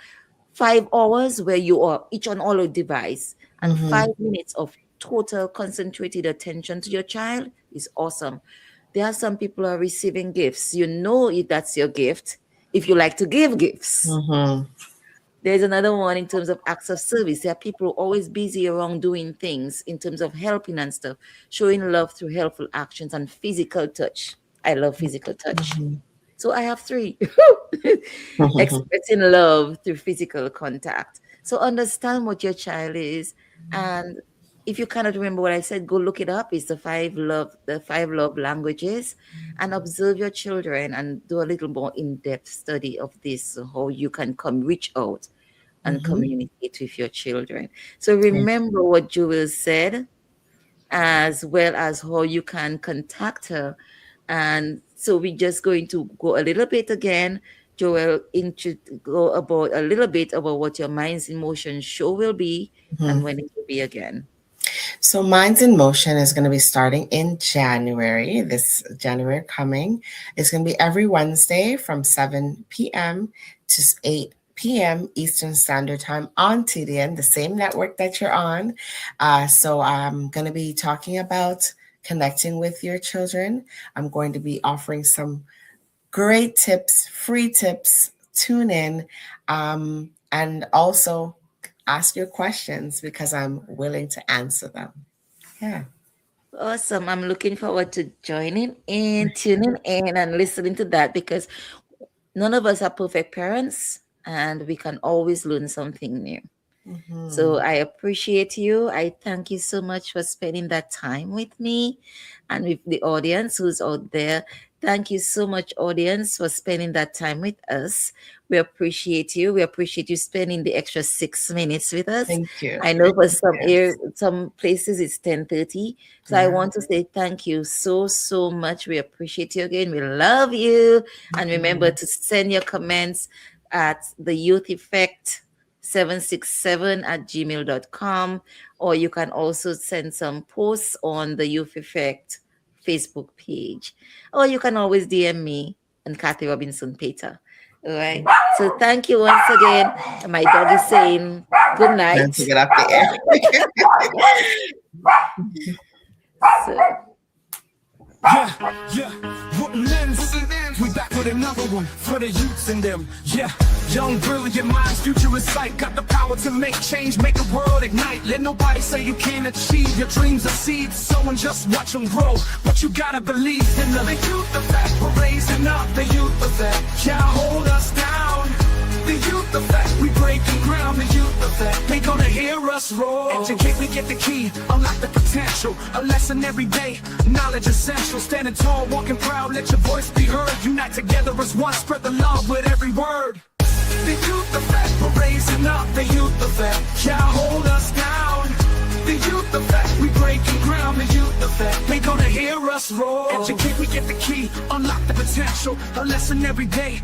5 hours where you are each on all a device, and Mhm. 5 minutes of total concentrated attention to your child is awesome. There are some people who are receiving gifts. If that's your gift, if you like to give gifts. Mhm. There's another one in terms of acts of service. There are people always busy around doing things in terms of helping and stuff, showing love through helpful actions and physical touch. I love physical touch. Mhm. So I have 3. Mhm. Expressing love through physical contact. So understand what your child is. And if you cannot remember what I said, go look it up. It's the 5 love languages, and observe your children and do a little more in-depth study of this, so how you can reach out and Mhm. communicate with your children. So Yeah. remember what Jewel said, as well as how you can contact her. And so we're just going to go a little bit again. Joel, go about a little bit about what your Minds in Motion show will be and Mhm. when it will be again. So Minds in Motion is going to be starting in January, this January coming. It's going to be every Wednesday from 7 p.m. to 8 p.m. Eastern Standard Time on TDN, the same network that you're on. So I'm going to be talking about connecting with your children. I'm going to be offering some great tips, free tips. Tune in, and also ask your questions because I'm willing to answer them. Yeah. Awesome. I'm looking forward to joining in, tuning in, and listening to that, because none of us are perfect parents and we can always learn something new. Mhm. So I appreciate you. I thank you so much for spending that time with me and with the audience who's out there. Thank you so much, audience, for spending that time with us. We appreciate you. We appreciate you spending the extra 6 minutes with us. Thank you. I know for Yes. some places it's 10:30. So I Yeah. want to say thank you so, so much. We appreciate you again. We love you. And remember to send your comments at the Youth Effect 767 at gmail.com, or you can also send some posts on the Youth Effect Facebook page, or you can always DM me and Kathy Robinson Peter. All right. So thank you once again. My dog is saying good Time to night. get off the air. So, Yeah, Woodlands, we back with another one for the youths in them. Yeah, young, brilliant minds, future in sight, got the power to make change, make the world ignite. Let nobody say you can't achieve your dreams are seeds, someone just watch them grow. But you gotta believe in the youth effect. We're raising up the youth effect. Can't hold us down. The youth effect, we breaking ground. The youth effect. effect. They gonna hear us roar. Educate, we get the key, unlock the potential. A lesson every day, knowledge essential. Standing tall, walking proud, let your voice be heard. Unite together as one, spread the love with every word. The youth effect, we're raising up. The youth effect, can't hold us down. The youth effect, we breaking ground. The youth effect, they gonna hear us roar. Educate, we get the key, unlock the potential. A lesson every day.